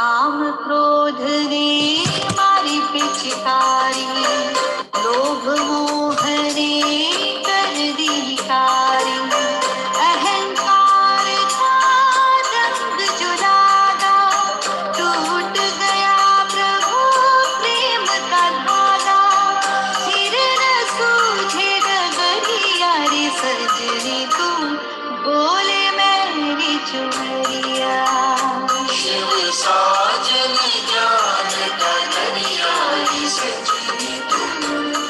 काम क्रोध ने मारी पिचकारी, लोभ मोह ने कर दी कारी। अहंकार का रंग जो लागा, टूट गया प्रभु प्रेम का धागा। फिर न सूझे डगरिया रे सजनी तुम बोले मेरी चुनरिया। शिव साजन जान डगरिया रे सजनी तुम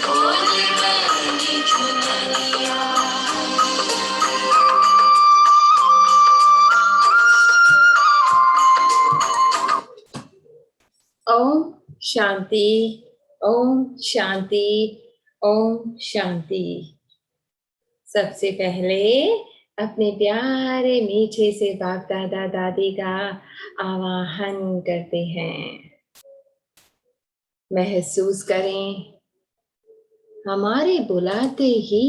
बोले मेरी चुनरिया। ओम शांति, ओम शांति, ओम शांति। सबसे पहले अपने प्यारे मीठे से बाप दादा दादी का आवाहन करते हैं। महसूस करें हमारे बुलाते ही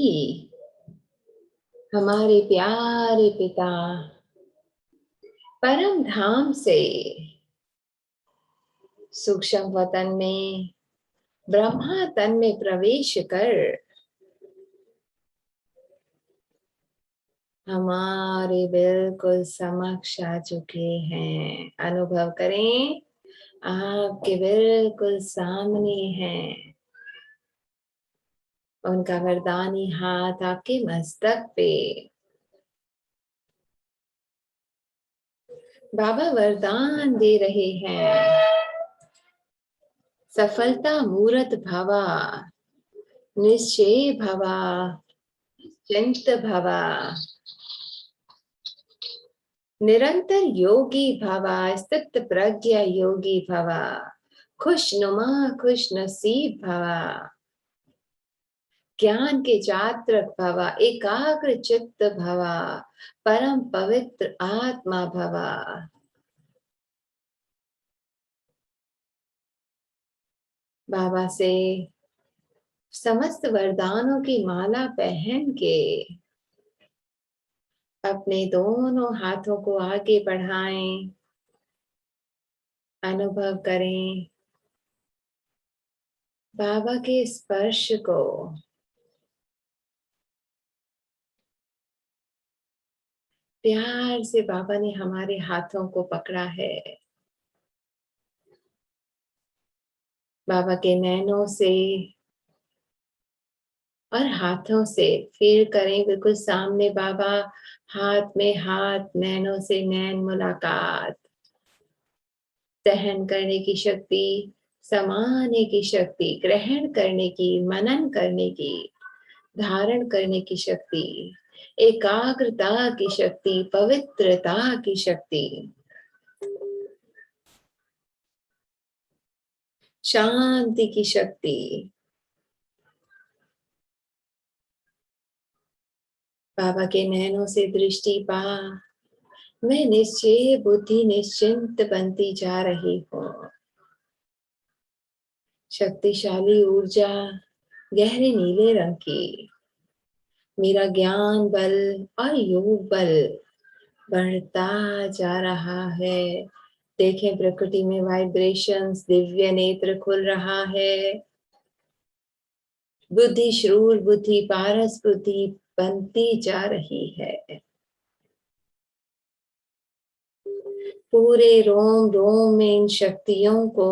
हमारे प्यारे पिता परम धाम से सूक्ष्म वतन में ब्रह्मा तन में प्रवेश कर हमारे बिल्कुल समक्ष आ चुके हैं। अनुभव करें आपके बिल्कुल सामने हैं। उनका वरदानी हाथ आपके मस्तक पे। बाबा वरदान दे रहे हैं, सफलता मूर्त भवा, निश्चय भवा, चिंत भवा, निरंतर योगी भवा, स्थित प्रज्ञा योगी भवा, खुशनुमा खुश नसीब भवा, ज्ञान के जात्रक भवा, एकाग्र चित्त भवा, परम पवित्र आत्मा भवा। बाबा से समस्त वरदानों की माला पहन के अपने दोनों हाथों को आगे बढ़ाएं। अनुभव करें बाबा के स्पर्श को। प्यार से बाबा ने हमारे हाथों को पकड़ा है। बाबा के नैनों से और हाथों से फील करें, बिल्कुल सामने बाबा, हाथ में हाथ, नैनों से नैन मुलाकात। सहन करने की शक्ति, समाने की शक्ति, ग्रहण करने की, मनन करने की, धारण करने की शक्ति, एकाग्रता की शक्ति, पवित्रता की शक्ति, शांति की शक्ति। बाबा के नैनों से दृष्टि पा, मैं निश्चय बुद्धि निश्चिंत बनती जा रही हूँ। शक्तिशाली ऊर्जा गहरे नीले रंग की, मेरा ज्ञान बल और योग बल बढ़ता जा रहा है। देखें प्रकृति में वाइब्रेशंस, दिव्य नेत्र खुल रहा है। बुद्धि श्रूर बुद्धि, पारस बुद्धि बनती जा रही है। पूरे रोम रोम में इन शक्तियों को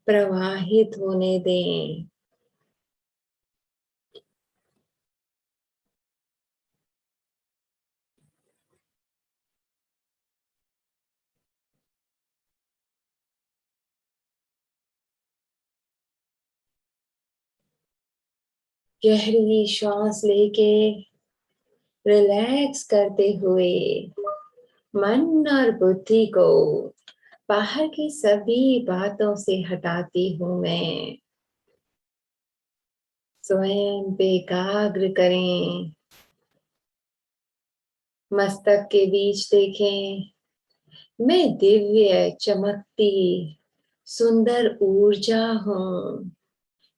प्रवाहित होने दें। गहरी श्वास लेके रिलैक्स करते हुए मन और बुद्धि को बाहर की सभी बातों से हटाती हूँ मैं। स्वयं पे एकाग्र करें। मस्तक के बीच देखें, मैं दिव्य चमकती सुंदर ऊर्जा हूँ।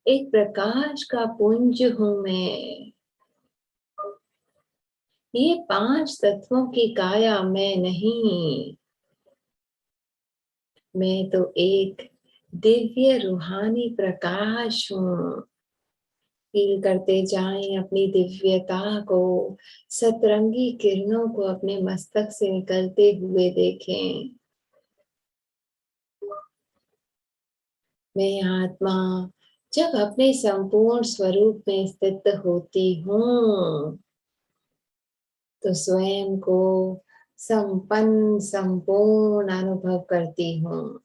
एक प्रकाश का पुंज हूँ मैं। ये 5 तत्वों की काया मैं नहीं। मैं तो एक दिव्य रूहानी प्रकाश हूँ। फील करते जाएं अपनी दिव्यता को, सतरंगी किरणों को अपने मस्तक से निकलते हुए देखें। मैं आत्मा जब अपने संपूर्ण स्वरूप में स्थित होती हूँ तो स्वयं को संपन्न संपूर्ण अनुभव करती हूँ।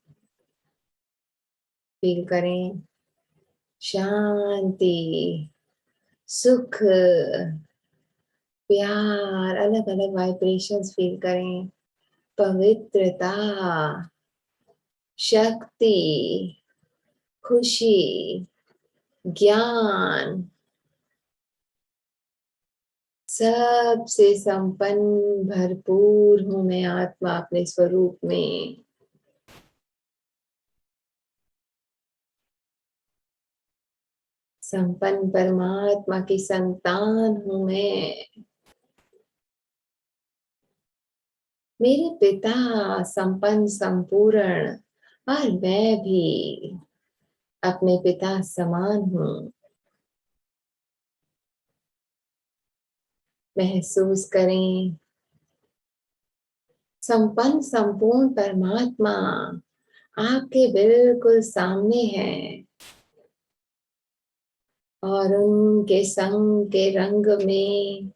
फील करें शांति, सुख, प्यार, अलग अलग वाइब्रेशंस फील करें। पवित्रता, शक्ति, खुशी, ज्ञान, सबसे संपन्न भरपूर हूँ मैं आत्मा अपने स्वरूप में। संपन्न परमात्मा की संतान हूँ मैं। मेरे पिता संपन्न संपूर्ण और मैं भी अपने पिता समान हूँ। महसूस करें संपन्न संपूर्ण परमात्मा आपके बिल्कुल सामने है और उनके संग के रंग में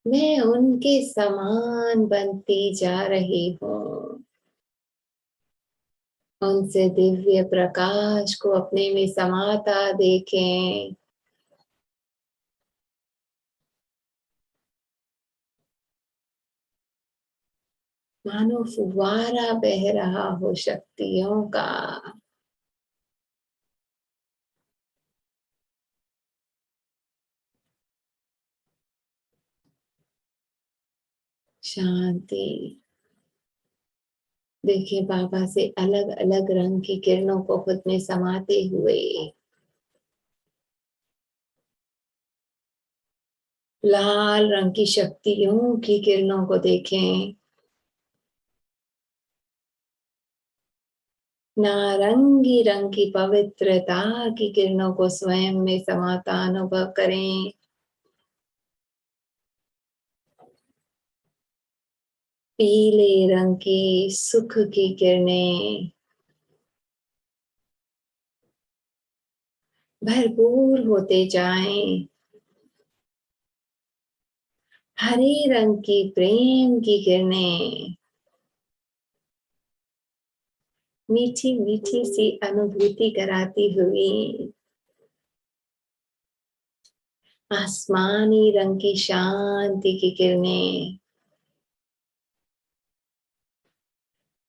मैं उनके समान बनती जा रही हूँ। उनसे दिव्य प्रकाश को अपने में समाता देखें। मानो फुवारा बह रहा हो शक्तियों का। शांति। देखिए बाबा से अलग अलग रंग की किरणों को खुद में समाते हुए। लाल रंग की शक्तियों की किरणों को देखें। नारंगी रंग की पवित्रता की किरणों को स्वयं में समाता अनुभव करें। पीले रंग की सुख की किरणें भरपूर होते जाएं। हरे रंग की प्रेम की किरणें मीठी मीठी सी अनुभूति कराती हुई। आसमानी रंग की शांति की किरणें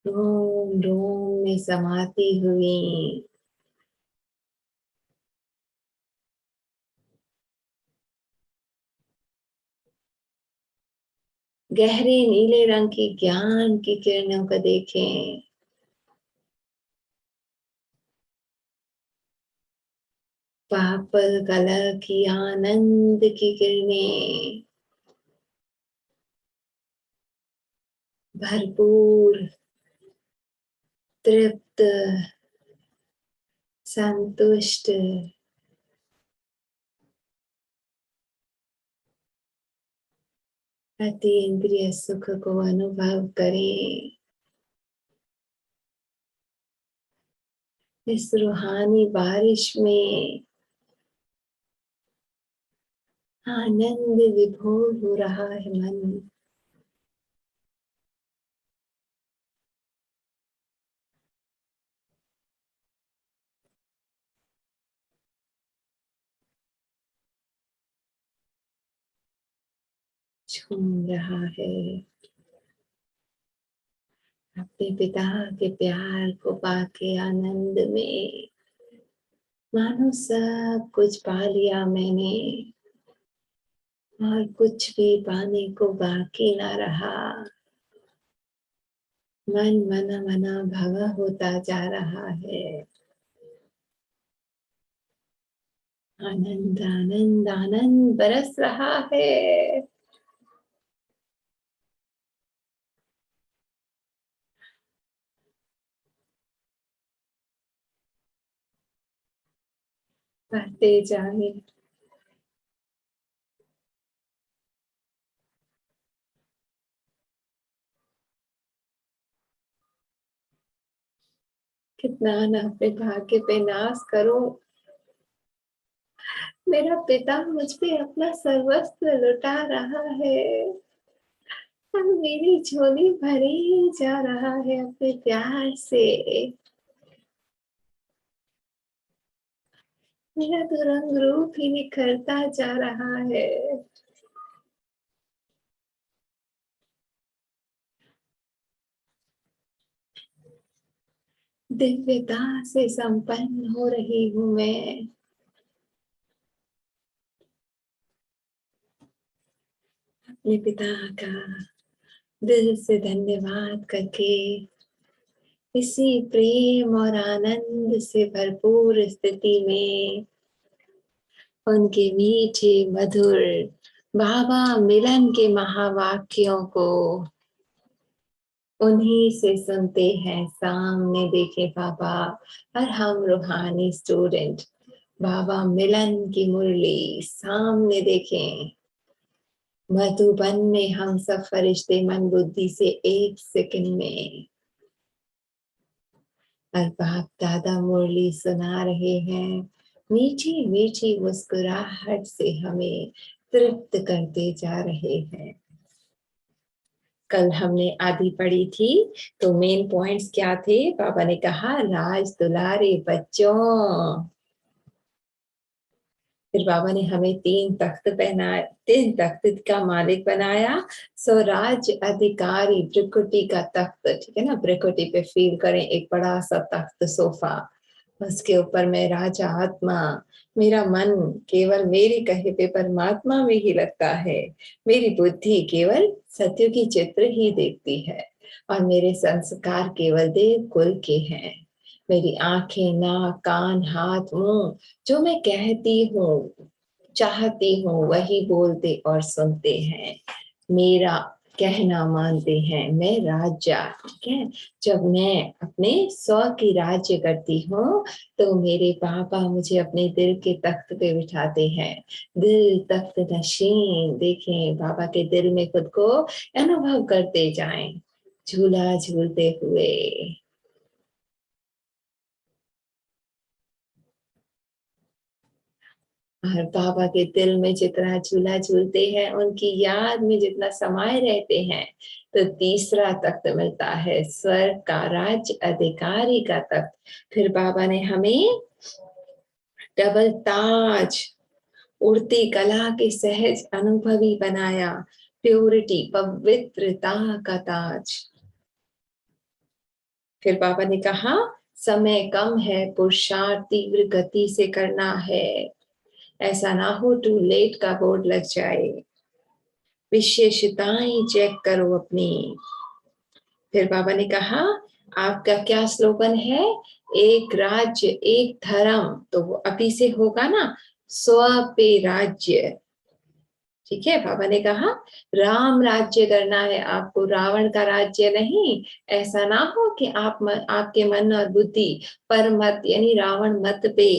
रोम रोम में समाती हुई। गहरे नीले रंग की ज्ञान की किरणों को देखें। पर्पल कलर की आनंद की किरणें भरपूर, तृप्त, संतुष्ट, अतीन्द्रिय सुख को अनुभव करें। इस रूहानी बारिश में आनंद विभोर हो रहा है मन। झूम रहा है अपने पिता के प्यार को पाके आनंद में। मानो सब कुछ पा लिया मैंने और कुछ भी पाने को बाकी ना रहा। मन मना मना भवा होता जा रहा है। आनंद आनंद आनंद बरस रहा है। बढ़ते जाए। कितना ना अपने भाग्य पे नाज करो, मेरा पिता मुझ पे अपना सर्वस्व लुटा रहा है, अब मेरी झोली भरी जा रहा है अपने प्यार से। मेरा तो रंग रूप ही निखरता जा रहा है। दिव्यता से संपन्न हो रही हूँ मैं। अपने पिता का दिल से धन्यवाद करके इसी प्रेम और आनंद से भरपूर स्थिति में उनके मीठे मधुर बाबा मिलन के महावाक्यों को उन्हीं से सुनते हैं। सामने देखे बाबा और हम रूहानी स्टूडेंट बाबा मिलन की मुरली सामने देखें। मधुबन में हम सब फरिश्ते मन बुद्धि से एक सेकंड में और बाप दादा मुरली सुना रहे हैं, मीठी मीठी मुस्कुराहट से हमें तृप्त करते जा रहे हैं। कल हमने आधी पढ़ी थी, तो मेन पॉइंट्स क्या थे? बाबा ने कहा राज दुलारे बच्चों। फिर बाबा ने हमें 3 तख्त पहनाए, 3 तख्त का मालिक बनाया। स्वराज अधिकारी भ्रिकुटी का तख्त, ठीक है ना, भ्रिकुटी पे फील करें एक बड़ा सा तख्त सोफा, उसके ऊपर मैं राजा आत्मा, मेरा मन केवल मेरे कहे पे परमात्मा में ही लगता है, मेरी बुद्धि केवल सत्य की चित्र ही देखती है और मेरे संस्कार केवल देव कुल के हैं। मेरी आंखें नाक कान हाथ मुंह जो मैं कहती हूँ चाहती हूँ वही बोलते और सुनते हैं, मेरा कहना मानते हैं। मैं राजा, ठीक है, जब मैं अपने स्व की राज्य करती हूँ तो मेरे पापा मुझे अपने दिल के तख्त पे बिठाते हैं। दिल तख्त नशीन, देखें बाबा के दिल में खुद को अनुभव करते जाएं, झूला झूलते हुए। और बाबा के दिल में जितना झूला झूलते हैं, उनकी याद में जितना समाये रहते हैं, तो तीसरा तख्त मिलता है, स्वर्ग का राज्य अधिकारी का तख्त। फिर बाबा ने हमें डबल ताज, उड़ती कला के सहज अनुभवी बनाया, प्योरिटी पवित्रता का ताज। फिर बाबा ने कहा समय कम है, पुरुषार्थ तीव्र गति से करना है, ऐसा ना हो टू लेट का बोर्ड लग जाए, विशेषताएं चेक करो अपनी। फिर बाबा ने कहा आपका क्या स्लोगन है? एक राज्य एक धर्म, तो वो अभी से होगा ना, स्व पे राज्य, ठीक है। बाबा ने कहा राम राज्य करना है आपको, रावण का राज्य नहीं। ऐसा ना हो कि आपके मन और बुद्धि पर मत यानी रावण मत पे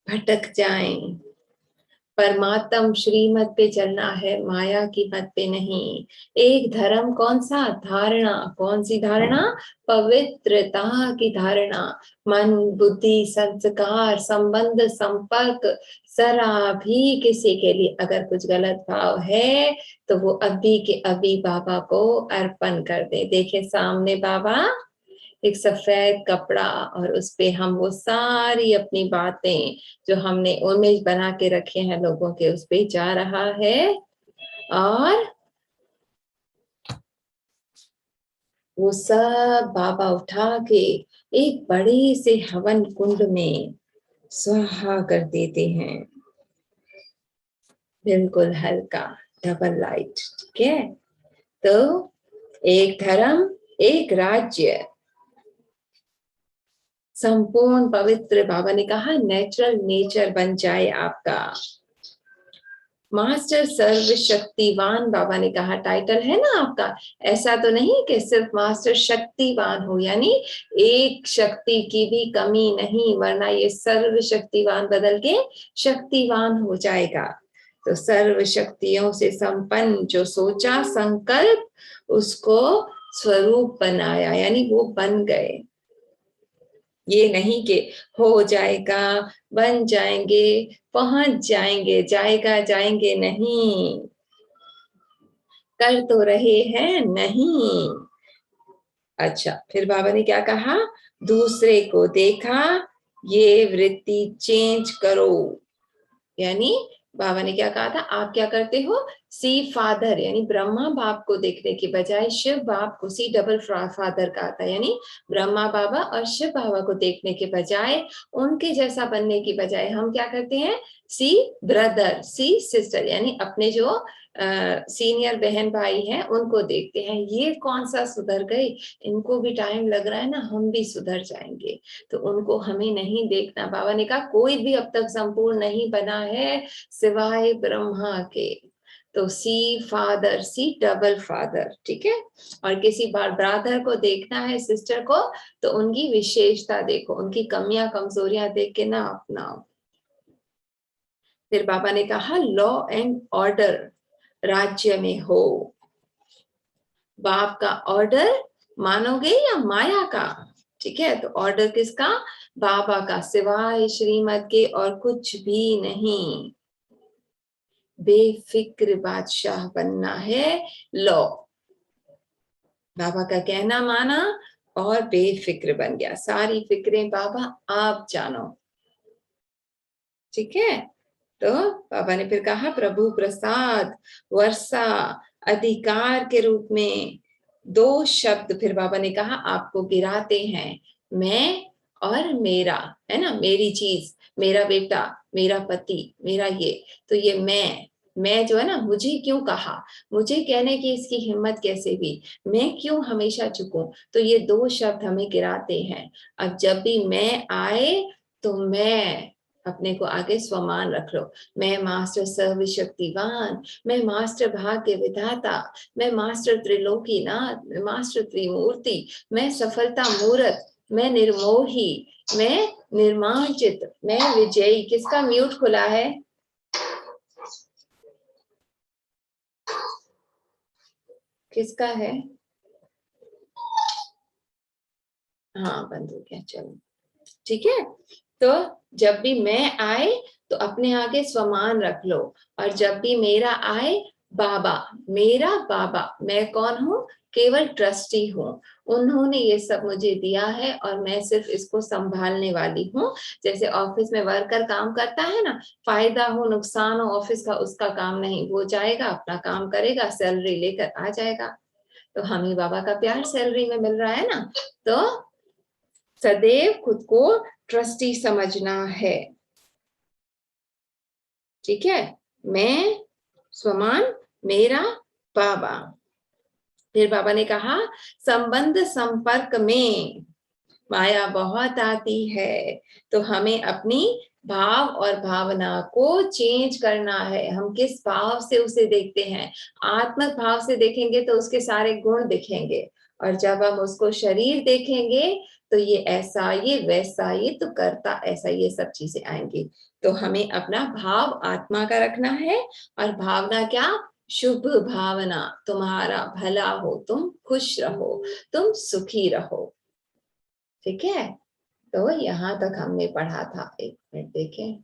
भटक जाएं। परमात्म श्रीमत पे चलना है, माया की मत पे नहीं। एक धर्म कौन सा? धारणा, कौन सी धारणा? पवित्रता की धारणा। मन बुद्धि संस्कार संबंध संपर्क जरा भी किसी के लिए अगर कुछ गलत भाव है तो वो अभी के अभी बाबा को अर्पण कर दे। देखे सामने बाबा एक सफेद कपड़ा और उस पे हम वो सारी अपनी बातें जो हमने इमेज बना के रखे हैं लोगों के, उस पे जा रहा है और वो सब बाबा उठा के एक बड़े से हवन कुंड में स्वाहा कर देते हैं, बिल्कुल हल्का डबल लाइट, ठीक है। तो एक धर्म एक राज्य संपूर्ण पवित्र, बाबा ने कहा नेचुरल नेचर बन जाए आपका। मास्टर सर्वशक्तिवान बाबा ने कहा, टाइटल है ना आपका। ऐसा तो नहीं कि सिर्फ मास्टर शक्तिवान हो, यानी एक शक्ति की भी कमी नहीं, वरना ये सर्वशक्तिवान बदल के शक्तिवान हो जाएगा। तो सर्व शक्तियों से संपन्न जो सोचा संकल्प, उसको स्वरूप बनाया, यानी वो बन गए। ये नहीं कि हो जाएगा, बन जाएंगे, पहुंच जाएंगे, जाएगा जाएंगे, नहीं, कर तो रहे हैं, नहीं। अच्छा, फिर बाबा ने क्या कहा, दूसरे को देखा, ये वृत्ति चेंज करो। यानी बाबा ने क्या कहा था, आप क्या करते हो, सी फादर यानी ब्रह्मा बाप को देखने के बजाय शिव बाप को, सी डबल फादर कहा था, यानी ब्रह्मा बाबा और शिव बाबा को देखने के बजाय, उनके जैसा बनने की बजाय हम क्या करते हैं, सी ब्रदर, सी सिस्टर, यानी अपने जो सीनियर बहन भाई हैं उनको देखते हैं, ये कौन सा सुधर गए, इनको भी टाइम लग रहा है ना, हम भी सुधर जाएंगे। तो उनको हमें नहीं देखना। बाबा ने कहा कोई भी अब तक संपूर्ण नहीं बना है सिवाय ब्रह्मा के। तो सी फादर, सी डबल फादर, ठीक है। और किसी बार ब्रदर को देखना है, सिस्टर को, तो उनकी विशेषता देखो, उनकी कमियां कमजोरियां देख के ना अपनाओ। फिर बाबा ने कहा लॉ एंड ऑर्डर राज्य में हो। बाप का ऑर्डर मानोगे या माया का, ठीक है। तो ऑर्डर किसका, बाबा का, सिवाय श्रीमत के और कुछ भी नहीं। बेफिक्र बादशाह बनना है, लो, बाबा का कहना माना और बेफिक्र बन गया, सारी फिक्रें बाबा आप जानो, ठीक है। तो बाबा ने फिर कहा प्रभु प्रसाद वर्षा अधिकार के रूप में, दो शब्द फिर बाबा ने कहा आपको गिराते हैं, मैं और मेरा, है ना, मेरी चीज, मेरा बेटा, मेरा पति, मेरा ये, तो ये मैं जो है ना, मुझे क्यों कहा, मुझे कहने की इसकी हिम्मत कैसे हुई, मैं क्यों हमेशा झुकूं, तो ये दो शब्द हमें गिराते हैं। अब जब भी मैं आए तो मैं अपने को आगे स्वमान रख लो, मैं मास्टर सर्वशक्तिवान, मैं मास्टर भाग्य विधाता, मैं मास्टर त्रिलोकीनाथ, मैं मास्टर त्रिमूर्ति, मैं सफलता मूर्त, मैं निर्मोही, मैं निर्माणचित, मैं विजयी। किसका म्यूट खुला है, किसका है, हाँ बंद हो गया, चलो ठीक है। तो जब भी मैं आए तो अपने आगे स्वमान रख लो, और जब भी मेरा आए, बाबा, मेरा बाबा, मैं कौन हूँ, केवल ट्रस्टी हूँ, उन्होंने ये सब मुझे दिया है और मैं सिर्फ इसको संभालने वाली हूँ। जैसे ऑफिस में वर्कर काम करता है ना, फायदा हो नुकसान हो ऑफिस का उसका काम नहीं, वो जाएगा अपना काम करेगा, सैलरी लेकर आ जाएगा। तो हमें बाबा का प्यार सैलरी में मिल रहा है ना, तो सदैव खुद को ट्रस्टी समझना है, ठीक है। मैं स्वमान, मेरा बाबा। फिर बाबा ने कहा संबंध संपर्क में माया बहुत आती है, तो हमें अपनी भाव और भावना को चेंज करना है। हम किस भाव से उसे देखते हैं, आत्मक भाव से देखेंगे तो उसके सारे गुण दिखेंगे, और जब हम उसको शरीर देखेंगे तो ये ऐसा, ये वैसा, ये तो करता ऐसा, ये सब चीजें आएंगी। तो हमें अपना भाव आत्मा का रखना है, और भावना क्या, शुभ भावना, तुम्हारा भला हो, तुम खुश रहो, तुम सुखी रहो, ठीक है। तो यहाँ तक हमने पढ़ा था, एक मिनट देखें,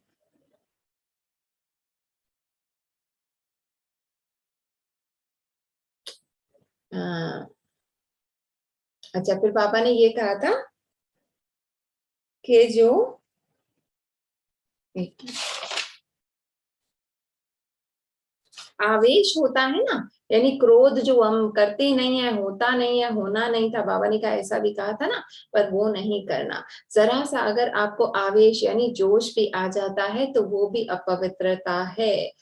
हाँ। अच्छा, फिर पापा ने ये कहा था कि जो आवेश होता है ना, यानी क्रोध जो हम करते ही नहीं है, होता नहीं है, होना नहीं था, बाबा ने कहा ऐसा भी कहा था ना, पर वो नहीं करना। जरा सा अगर आपको आवेश यानी जोश भी आ जाता है तो वो भी अपवित्रता है,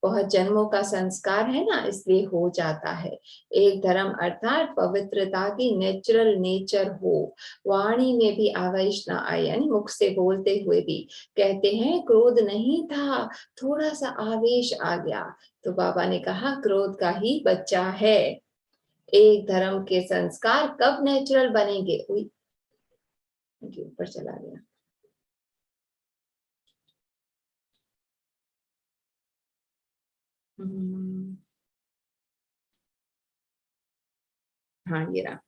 बहुत जन्मों का संस्कार है ना, इसलिए हो जाता है। एक धर्म अर्थात पवित्रता की नेचुरल नेचर हो, वाणी में भी आवेश ना आए, यानी मुख से बोलते हुए भी कहते हैं क्रोध नहीं था, थोड़ा सा आवेश आ गया, तो बाबा ने कहा क्रोध का ही बच्चा है। एक धर्म के संस्कार कब नेचुरल बनेंगे? ऊपर चला गया। हाँ ये रहा।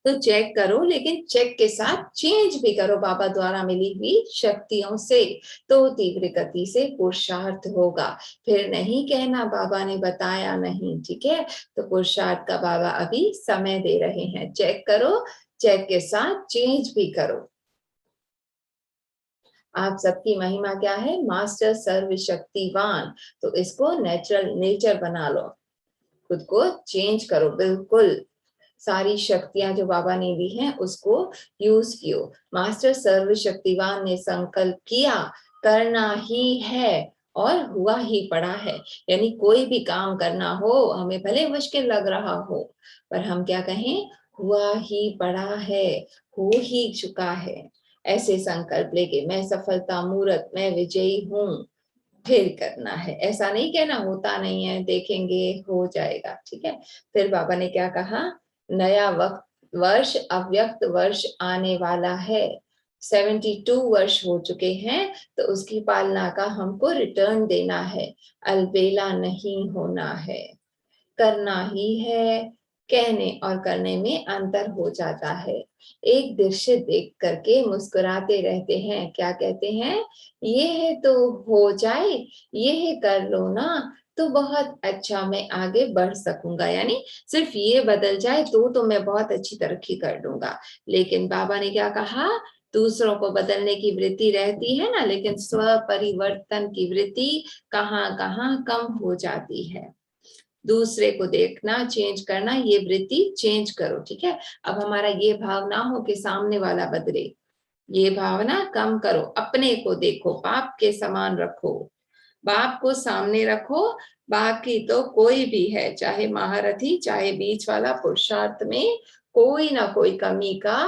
तो चेक करो, लेकिन चेक के साथ चेंज भी करो बाबा द्वारा मिली हुई शक्तियों से, तो तीव्र गति से पुरुषार्थ होगा। फिर नहीं कहना बाबा ने बताया नहीं, ठीक है? तो पुरुषार्थ का बाबा अभी समय दे रहे हैं। चेक करो, चेक के साथ चेंज भी करो। आप सबकी महिमा क्या है? मास्टर सर्वशक्तिवान। तो इसको नेचुरल नेचर बना लो, खुद को चेंज करो बिल्कुल। सारी शक्तियां जो बाबा ने दी हैं उसको यूज कियो। मास्टर सर्वशक्तिवान ने संकल्प किया, करना ही है और हुआ ही पड़ा है। यानी कोई भी काम करना हो, हमें भले मुश्किल लग रहा हो, पर हम क्या कहें? हुआ ही पड़ा है, हो ही चुका है। ऐसे संकल्प लेके, मैं सफलता मूर्त, मैं विजयी हूँ, फिर करना है। ऐसा नहीं कहना होता नहीं है, देखेंगे हो जाएगा, ठीक है? फिर बाबा ने क्या कहा? नया वक्त वर्ष अव्यक्त वर्ष आने वाला है। 72 वर्ष हो चुके हैं, तो उसकी पालना का हमको रिटर्न देना है, अलबेला नहीं होना है, करना ही है। कहने और करने में अंतर हो जाता है। एक दृश्य देख करके मुस्कुराते रहते हैं, क्या कहते हैं? ये है तो हो जाए, ये है कर लो ना, तो बहुत अच्छा, मैं आगे बढ़ सकूंगा। यानी सिर्फ ये बदल जाए तो मैं बहुत अच्छी तरक्की कर लूंगा। लेकिन बाबा ने क्या कहा? दूसरों को बदलने की वृत्ति रहती है ना, लेकिन स्व परिवर्तन की वृत्ति कहाँ कहाँ कम हो जाती है। दूसरे को देखना, चेंज करना, ये वृत्ति चेंज करो, ठीक है? अब हमारा ये भाव ना हो कि सामने वाला बदले, ये भावना कम करो। अपने को देखो, बाप के समान रखो, बाप को सामने रखो। बाकी तो कोई भी है, चाहे महारथी, चाहे बीच वाला, पुरुषार्थ में कोई ना कोई कमी का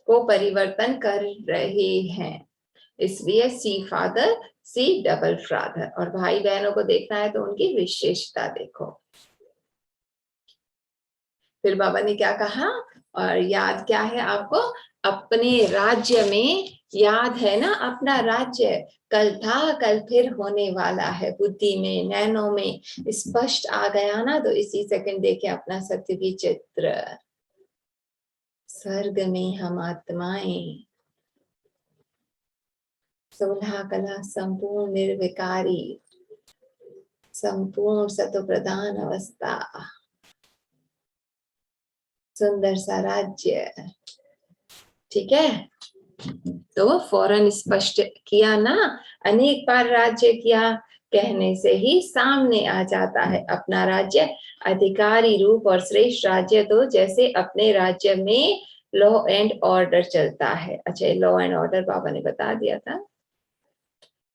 को परिवर्तन कर रहे हैं। इसलिए सी फादर, सी डबल फादर। और भाई बहनों को देखना है तो उनकी विशेषता देखो। फिर बाबा ने क्या कहा? और याद क्या है आपको? अपने राज्य में, याद है ना? अपना राज्य कल था, कल फिर होने वाला है। बुद्धि में, नैनों में स्पष्ट आ गया ना, तो इसी सेकंड देखे अपना सत्य की चित्र। स्वर्ग में हम आत्माएं, 16 कला संपूर्ण निर्विकारी, संपूर्ण सतो प्रधान अवस्था, सुंदर सा राज्य, ठीक है? तो फौरन स्पष्ट किया ना, अनेक बार राज्य किया, कहने से ही सामने आ जाता है अपना राज्य। अधिकारी रूप और श्रेष्ठ राज्य तो जैसे अपने राज्य में लॉ एंड ऑर्डर चलता है। अच्छा, लॉ एंड ऑर्डर बाबा ने बता दिया था।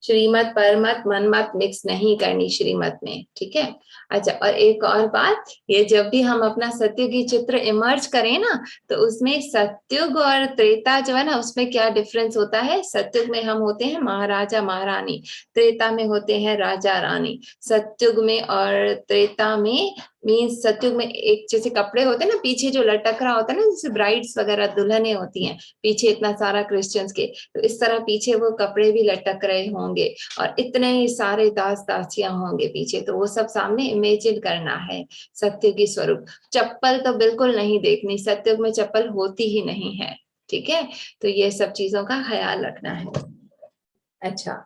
श्रीमत परमत मनमत मिक्स नहीं करनी श्रीमत में, ठीक है? अच्छा, और एक और बात, ये जब भी हम अपना सत्युग की चित्र इमर्ज करें ना, तो उसमें सत्युग और त्रेता जो है ना, उसमें क्या डिफरेंस होता है? सत्युग में हम होते हैं महाराजा महारानी, त्रेता में होते हैं राजा रानी। सत्युग में और त्रेता में मीन्स, सत्युग में एक जैसे कपड़े होते हैं ना, पीछे जो लटक रहा होता है ना, जैसे ब्राइड्स वगैरह दुल्हने होती हैं, पीछे इतना सारा क्रिश्चियंस के, तो इस तरह पीछे वो कपड़े भी लटक रहे होंगे और इतने ही सारे दास दासियां होंगे पीछे, तो वो सब सामने इमेजिन करना है सत्युग की स्वरूप। चप्पल तो बिल्कुल नहीं देखनी, सत्युग में चप्पल होती ही नहीं है, ठीक है? तो ये सब चीजों का ख्याल रखना है। अच्छा,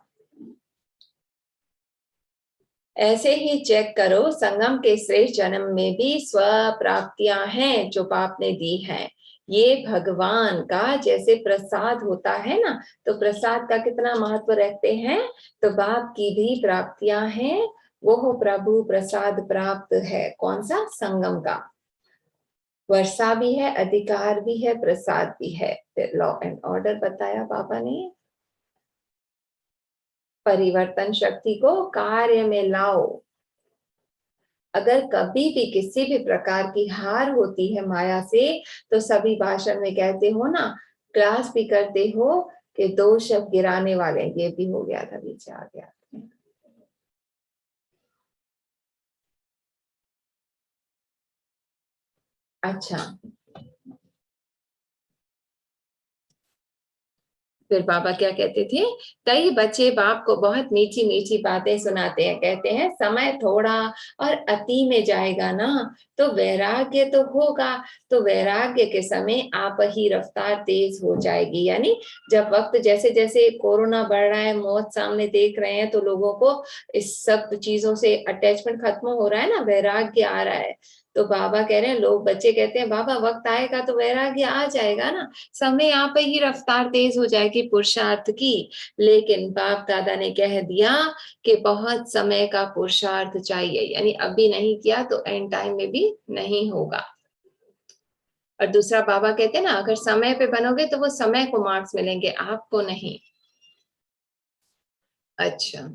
ऐसे ही चेक करो, संगम के श्रेष्ठ जन्म में भी स्व प्राप्तियां हैं जो बाप ने दी हैं। ये भगवान का जैसे प्रसाद होता है ना, तो प्रसाद का कितना महत्व रखते हैं। तो बाप की भी प्राप्तियां हैं, वो प्रभु प्रसाद प्राप्त है। कौन सा? संगम का। वर्षा भी है, अधिकार भी है, प्रसाद भी है। फिर लॉ एंड ऑर्डर बताया बाबा ने। परिवर्तन शक्ति को कार्य में लाओ। अगर कभी भी किसी भी प्रकार की हार होती है माया से, तो सभी भाषण में कहते हो ना, क्लास भी करते हो कि 2 शब्द गिराने वाले, ये भी हो गया था, बीच आ गया। अच्छा, फिर बाबा क्या कहते थे, कई बच्चे बाप को बहुत मीठी मीठी बातें सुनाते हैं, कहते हैं समय थोड़ा और अति में जाएगा ना तो वैराग्य तो होगा, तो वैराग्य के समय आप ही रफ्तार तेज हो जाएगी। यानी जब वक्त जैसे जैसे कोरोना बढ़ रहा है, मौत सामने देख रहे हैं, तो लोगों को इस सब चीजों से अटैचमेंट खत्म हो रहा है ना, वैराग्य आ रहा है। तो बाबा कह रहे हैं, लोग बच्चे कहते हैं बाबा वक्त आएगा तो वैराग्य आ जाएगा ना, समय यहाँ पे ही रफ्तार तेज हो जाएगी पुरुषार्थ की। लेकिन बाप दादा ने कह दिया कि बहुत समय का पुरुषार्थ चाहिए, यानी अभी नहीं किया तो एंड टाइम में भी नहीं होगा। और दूसरा बाबा कहते हैं ना, अगर समय पे बनोगे तो वो समय को मार्क्स मिलेंगे, आपको नहीं। अच्छा,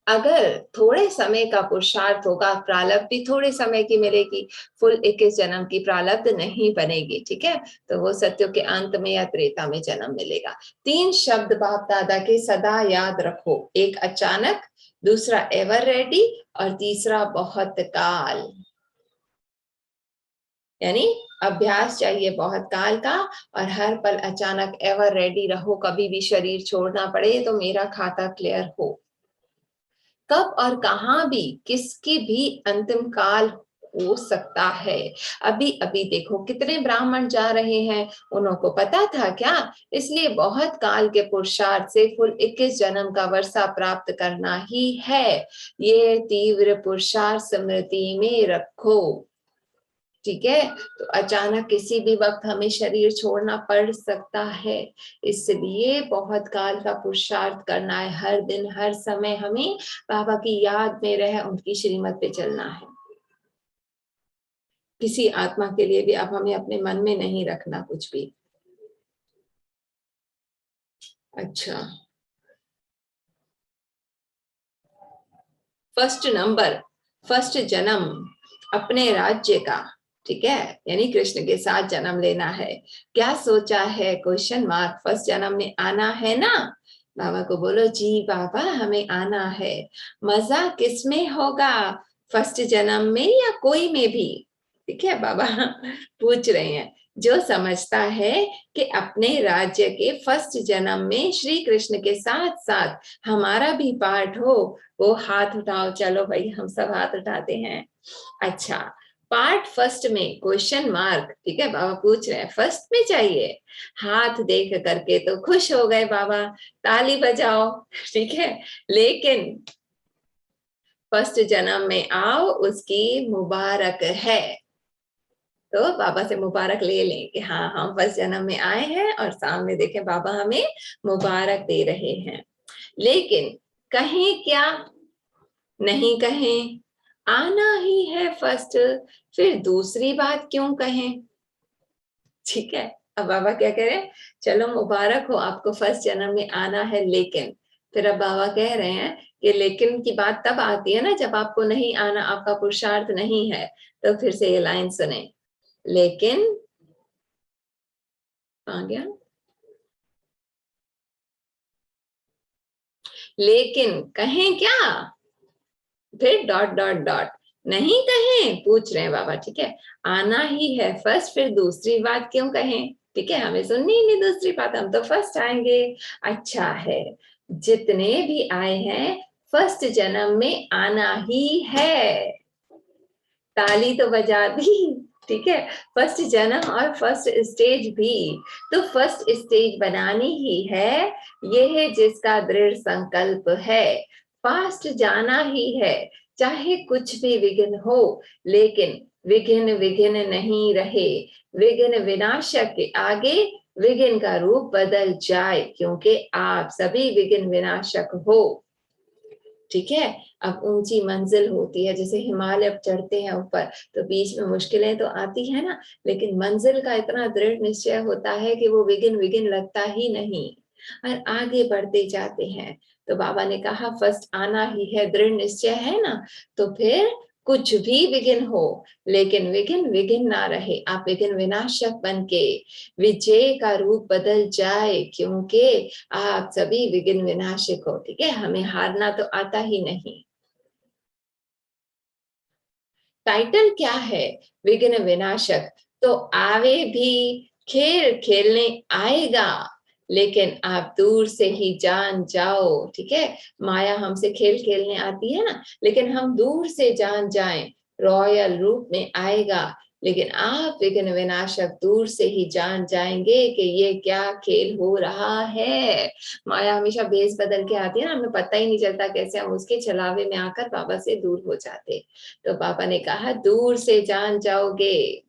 अगर थोड़े समय का पुरुषार्थ होगा, प्रारब्ध भी थोड़े समय की मिलेगी, फुल 21 जन्म की प्रारब्ध नहीं बनेगी, ठीक है। तो वो सत्यों के अंत में या त्रेता में जन्म मिलेगा। 3 शब्द बाप दादा के सदा याद रखो, एक अचानक, दूसरा एवर रेडी, और तीसरा बहुत काल। यानी अभ्यास चाहिए बहुत काल का, और हर पल अचानक एवर रेडी रहो, कभी भी शरीर छोड़ना पड़े तो मेरा खाता क्लियर हो। कब और कहां भी किसकी भी अंतिम काल हो सकता है। अभी अभी देखो कितने ब्राह्मण जा रहे हैं, उनको पता था क्या? इसलिए बहुत काल के पुरुषार्थ से फुल 21 जन्म का वर्षा प्राप्त करना ही है। ये तीव्र पुरुषार्थ स्मृति में रखो, ठीक है। तो अचानक किसी भी वक्त हमें शरीर छोड़ना पड़ सकता है, इसलिए बहुत काल का पुरुषार्थ करना है। हर दिन हर समय हमें बाबा की याद में रह उनकी श्रीमत पे चलना है। किसी आत्मा के लिए भी अब हमें अपने मन में नहीं रखना कुछ भी। अच्छा, फर्स्ट नंबर, फर्स्ट जन्म अपने राज्य का, ठीक है, यानी कृष्ण के साथ जन्म लेना है। क्या सोचा है? Question mark. फर्स्ट जन्म में आना है ना? बाबा को बोलो जी बाबा हमें आना है। मजा किस में होगा, फर्स्ट जन्म में या कोई में भी? ठीक है, बाबा पूछ रहे हैं। जो समझता है कि अपने राज्य के फर्स्ट जन्म में श्री कृष्ण के साथ साथ हमारा भी पार्ट हो, वो हाथ उठाओ। चलो भाई, हम सब हाथ उठाते हैं। अच्छा, पार्ट फर्स्ट में क्वेश्चन मार्क, ठीक है, बाबा पूछ रहे हैं फर्स्ट में चाहिए। हाथ देख करके तो खुश हो गए बाबा, ताली बजाओ, ठीक है। लेकिन फर्स्ट जन्म में आओ, उसकी मुबारक है। तो बाबा से मुबारक ले लें कि हाँ हम फर्स्ट जन्म में आए हैं, और सामने देखें बाबा हमें मुबारक दे रहे हैं। लेकिन कहें क्या? नहीं कहें, आना ही है फर्स्ट, फिर दूसरी बात क्यों कहें? ठीक है, अब बाबा क्या कह रहे हैं, चलो मुबारक हो आपको फर्स्ट जन्म में आना है, लेकिन फिर अब बाबा कह रहे हैं कि लेकिन की बात तब आती है ना जब आपको नहीं आना, आपका पुरुषार्थ नहीं है। तो फिर से ये लाइन सुने, लेकिन आ गया, लेकिन कहें क्या? फिर डॉट डॉट डॉट, नहीं कहें, पूछ रहे हैं बाबा, ठीक है। आना ही है फर्स्ट, फिर दूसरी बात क्यों कहें? ठीक है, हमें सुननी ही नहीं दूसरी बात, हम तो फर्स्ट आएंगे। अच्छा है, जितने भी आए हैं फर्स्ट जन्म में आना ही है। ताली तो बजा दी, ठीक है। फर्स्ट जन्म और फर्स्ट स्टेज भी, तो फर्स्ट स्टेज बनानी ही है। ये है जिसका दृढ़ संकल्प है, फास्ट जाना ही है, चाहे कुछ भी विघ्न हो। लेकिन विघ्न विघ्न नहीं रहे, विघ्न विनाशक के आगे विघ्न का रूप बदल जाए, क्योंकि आप सभी विघ्न विनाशक हो, ठीक है। अब ऊंची मंजिल होती है, जैसे हिमालय अब चढ़ते हैं ऊपर, तो बीच में मुश्किलें तो आती है ना, लेकिन मंजिल का इतना दृढ़ निश्चय होता है कि वो विघ्न विघ्न लगता ही नहीं। और आगे बढ़ते जाते हैं। तो बाबा ने कहा फर्स्ट आना ही है, दृढ़ निश्चय है ना, तो फिर कुछ भी विघ्न हो, लेकिन विघ्न विघ्न ना रहे। आप विघ्न विनाशक बन के विजय का रूप बदल जाए, क्योंकि आप सभी विघ्न विनाशक हो। ठीक है, हमें हारना तो आता ही नहीं। टाइटल क्या है? विघ्न विनाशक। तो आवे भी, खेल खेलने आएगा, लेकिन आप दूर से ही जान जाओ। ठीक है, माया हमसे खेल खेलने आती है ना, लेकिन हम दूर से जान जाएं। रॉयल रूप में आएगा, लेकिन आप विघ्न विनाशक दूर से ही जान जाएंगे कि ये क्या खेल हो रहा है। माया हमेशा भेस बदल के आती है ना, हमें पता ही नहीं चलता कैसे हम उसके छलावे में आकर बाबा से दूर हो जाते। तो पापा ने कहा दूर से जान जाओगे।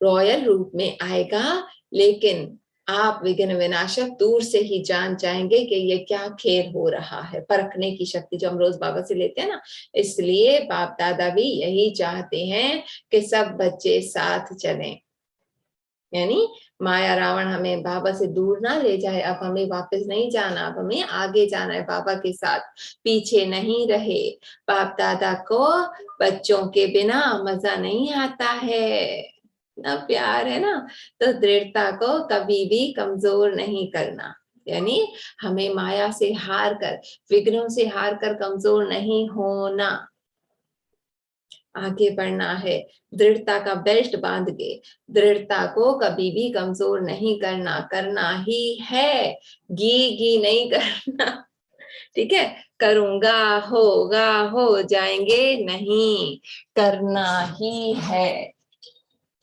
रॉयल रूप में आएगा, लेकिन आप विघ्न विनाशक दूर से ही जान जाएंगे कि ये क्या खेल हो रहा है। परखने की शक्ति जो हम रोज बाबा से लेते हैं ना, इसलिए बाप दादा भी यही चाहते हैं कि सब बच्चे साथ चलें। यानी माया रावण हमें बाबा से दूर ना ले जाए। अब हमें वापस नहीं जाना, अब हमें आगे जाना है बाबा के साथ, पीछे नहीं रहे। बाप दादा को बच्चों के बिना मजा नहीं आता है ना, प्यार है ना। तो दृढ़ता को कभी भी कमजोर नहीं करना। यानी हमें माया से हार कर, विघ्नों से हार कर कमजोर नहीं होना, आगे बढ़ना है। दृढ़ता का बेल्ट बांध के, दृढ़ता को कभी भी कमजोर नहीं करना, करना ही है, गी नहीं करना। ठीक है, करूंगा होगा हो जाएंगे नहीं, करना ही है।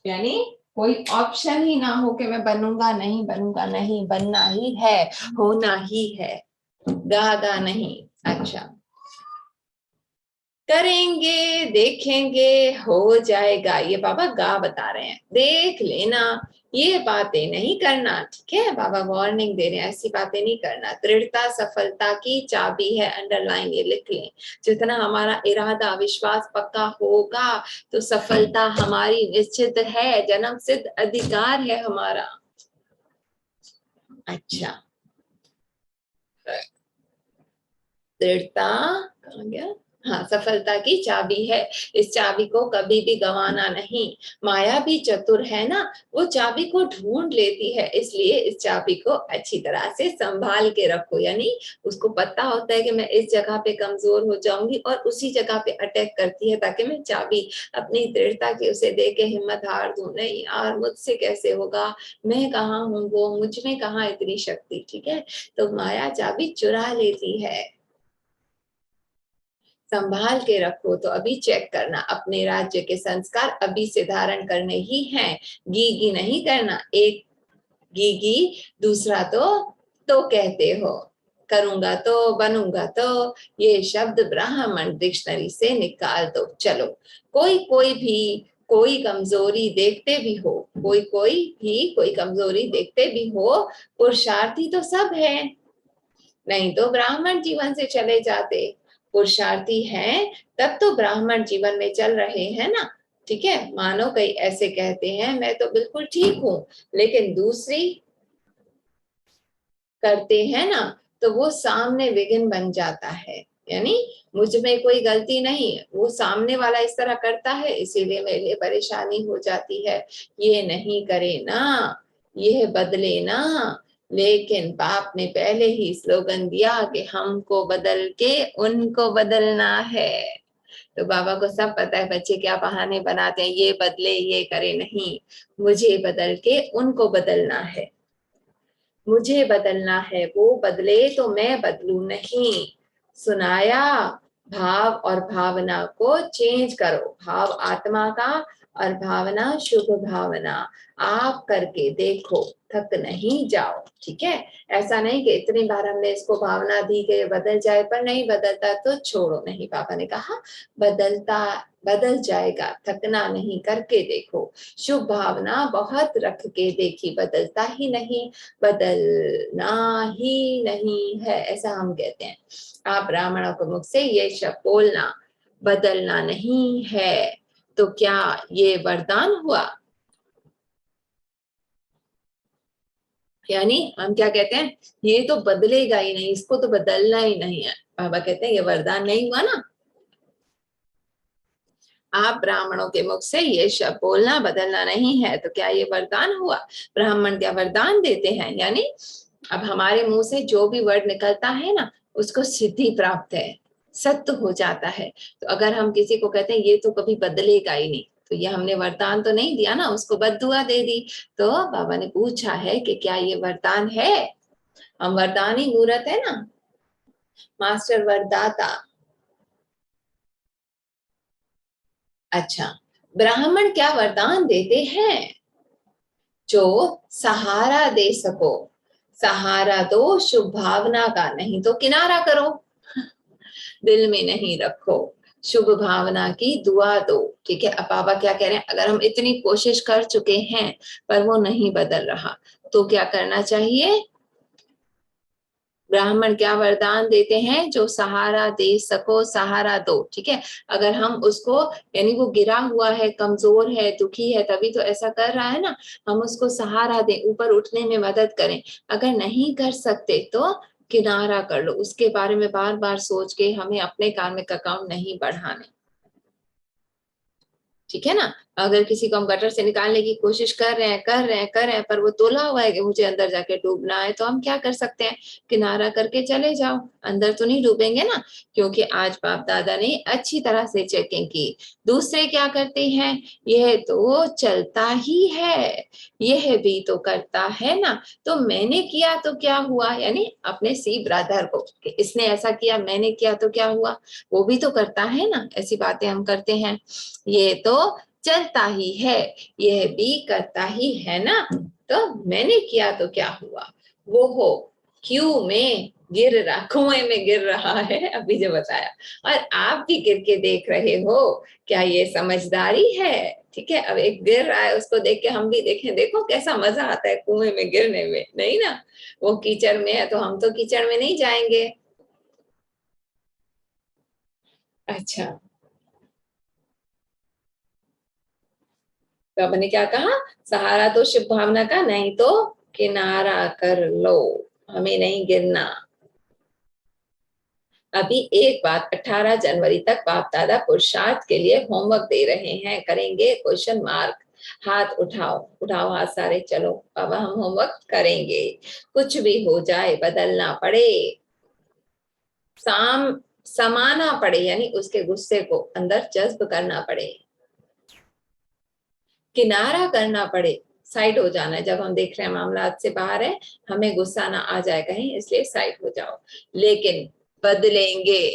यानी कोई ऑप्शन ही ना हो कि मैं बनूंगा नहीं, बनूंगा नहीं, बनना ही है, होना ही है, गा नहीं। अच्छा, करेंगे देखेंगे हो जाएगा, ये बाबा गा बता रहे हैं, देख लेना, ये बातें नहीं करना। ठीक है, बाबा वार्निंग दे रहे हैं, ऐसी बातें नहीं करना। दृढ़ता सफलता की चाबी है, अंडरलाइन ये लिख लें। जितना हमारा इरादा विश्वास पक्का होगा, तो सफलता हमारी निश्चित है, जन्म सिद्ध अधिकार है हमारा। अच्छा, दृढ़ता कहाँ गया? हाँ, सफलता की चाबी है, इस चाबी को कभी भी गंवाना नहीं। माया भी चतुर है ना, वो चाबी को ढूंढ लेती है, इसलिए इस चाबी को अच्छी तरह से संभाल के रखो। यानी उसको पता होता है कि मैं इस जगह पे कमजोर हो जाऊंगी, और उसी जगह पे अटैक करती है, ताकि मैं चाबी अपनी दृढ़ता की उसे दे के हिम्मत हार दूं। नहीं यार, मुझसे कैसे होगा, मैं कहाँ हूँ, वो मुझ में कहाँ इतनी शक्ति। ठीक है, तो माया चाबी चुरा लेती है, संभाल के रखो। तो अभी चेक करना, अपने राज्य के संस्कार अभी से धारण करने ही हैं, गी नहीं करना। एक गी दूसरा तो कहते हो, करूंगा तो बनूंगा तो, ये शब्द ब्राह्मण डिक्शनरी से निकाल दो। चलो, कोई भी कोई कमजोरी देखते भी हो, कोई कमजोरी देखते भी हो, पुरुषार्थी तो सब है, नहीं तो ब्राह्मण जीवन से चले जाते। पुरुषार्थी हैं तब तो ब्राह्मण जीवन में चल रहे हैं ना। ठीक है, मानो कई ऐसे कहते हैं मैं तो बिल्कुल ठीक हूं, लेकिन दूसरी करते हैं ना, तो वो सामने विघ्न बन जाता है। यानी मुझ में कोई गलती नहीं, वो सामने वाला इस तरह करता है, इसीलिए मेरे लिए परेशानी हो जाती है। ये नहीं करे ना, यह बदले ना। लेकिन बाप ने पहले ही स्लोगन दिया कि हमको बदल के उनको बदलना है। तो बाबा को सब पता है बच्चे क्या बहाने बनाते हैं, ये बदले ये करे, नहीं, मुझे बदल के उनको बदलना है, मुझे बदलना है, वो बदले तो मैं बदलू नहीं। सुनाया, भाव और भावना को चेंज करो, भाव आत्मा का और भावना शुभ भावना। आप करके देखो, थक नहीं जाओ। ठीक है, ऐसा नहीं कि इतनी बार हमने इसको भावना दी कि बदल जाए, पर नहीं बदलता तो छोड़ो। नहीं, पापा ने कहा बदलता बदल जाएगा, थकना नहीं, करके देखो। शुभ भावना बहुत रख के देखी, बदलता ही नहीं, बदलना ही नहीं है, ऐसा हम कहते हैं। आप ब्राह्मणों के मुख से ये शब्द बोलना, बदलना नहीं है, तो क्या ये वरदान हुआ? यानी हम क्या कहते हैं, ये तो बदलेगा ही नहीं, इसको तो बदलना ही नहीं है। बाबा कहते हैं ये वरदान नहीं हुआ ना, आप ब्राह्मणों के मुख से ये शब्द बोलना बदलना नहीं है, तो क्या ये वरदान हुआ? ब्राह्मण क्या वरदान देते हैं? यानी अब हमारे मुंह से जो भी वर्ड निकलता है ना, उसको सिद्धि प्राप्त है, सत्य हो जाता है। तो अगर हम किसी को कहते हैं ये तो कभी बदलेगा ही नहीं, तो ये हमने वरदान तो नहीं दिया ना, उसको बद्दुआ दे दी। तो बाबा ने पूछा है कि क्या ये वरदान है? हम वरदान ही मूर्त है ना, मास्टर वरदाता। अच्छा, ब्राह्मण क्या वरदान देते हैं? जो सहारा दे सको, सहारा दो शुभ भावना का, नहीं तो किनारा करो, दिल में नहीं रखो, शुभ भावना की दुआ दो। ठीक है, अब बाबा क्या कह रहे हैं, अगर हम इतनी कोशिश कर चुके हैं पर वो नहीं बदल रहा, तो क्या करना चाहिए? ब्राह्मण क्या वरदान देते हैं? जो सहारा दे सको, सहारा दो। ठीक है, अगर हम उसको, यानी वो गिरा हुआ है, कमजोर है, दुखी है, तभी तो ऐसा कर रहा है ना, हम उसको सहारा दें, ऊपर उठने में मदद करें। अगर नहीं कर सकते तो किनारा कर लो, उसके बारे में बार बार सोच के हमें अपने कार्मिक अकाउंट नहीं बढ़ाने। ठीक है ना, अगर किसी को हम गटर से निकालने की कोशिश कर रहे हैं पर वो तोला हुआ है कि मुझे अंदर जाके डूबना है, तो हम क्या कर सकते हैं? किनारा करके चले जाओ, अंदर तो नहीं डूबेंगे ना, क्योंकि आज बाप दादा ने अच्छी तरह से चेकिंग की। दूसरे क्या करते हैं? यह तो चलता ही है, यह भी तो करता है ना, तो मैंने किया तो क्या हुआ, यानी अपने सी ब्रदर को कि इसने ऐसा किया, मैंने किया तो क्या हुआ, वो भी तो करता है ना, ऐसी बातें हम करते हैं। ये तो चलता ही है, यह भी करता ही है ना, तो मैंने किया तो क्या हुआ, वो हो क्यों में गिर रहा, कुएं में गिर रहा है, अभी जो बताया, और आप भी गिर के देख रहे हो, क्या ये समझदारी है? ठीक है, अब एक गिर रहा है उसको देख के हम भी देखें, देखो कैसा मजा आता है कुएं में गिरने में, नहीं ना? वो कीचड़ में है तो हम तो कीचड़ में नहीं जाएंगे। अच्छा, तो आपने क्या कहा? सहारा तो शुभ भावना का, नहीं तो किनारा कर लो, हमें नहीं गिरना। अभी एक बात, 18 जनवरी तक बाप दादा पुरुषार्थ के लिए होमवर्क दे रहे हैं, करेंगे क्वेश्चन मार्क। हाथ उठाओ, उठाओ हाथ सारे, चलो बाबा हम होमवर्क करेंगे, कुछ भी हो जाए बदलना पड़े, साम समाना पड़े, यानी उसके गुस्से को अंदर जज्ब करना पड़े, किनारा करना पड़े, साइड हो जाना है। जब हम देख रहे हैं मामला हाथ से बाहर है, हमें गुस्सा ना आ जाए कहीं, इसलिए साइड हो जाओ, लेकिन बदलेंगे।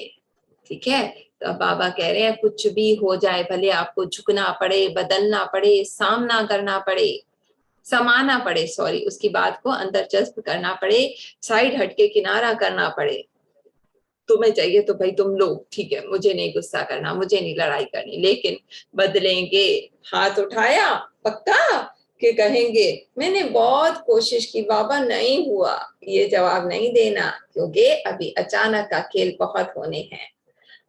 ठीक है, तो अब बाबा कह रहे हैं कुछ भी हो जाए, भले आपको झुकना पड़े, बदलना पड़े, सामना करना पड़े, समाना पड़े, सॉरी, उसकी बात को अंदर जज्ब करना पड़े, साइड हटके किनारा करना पड़े, तुम्हें चाहिए तो भाई तुम लो, ठीक है, मुझे नहीं गुस्सा करना, मुझे नहीं लड़ाई करनी, लेकिन बदलेंगे। हाथ उठाया, पक्का कि कहेंगे मैंने बहुत कोशिश की बाबा नहीं हुआ, ये जवाब नहीं देना, क्योंकि अभी अचानक का खेल बहुत होने हैं,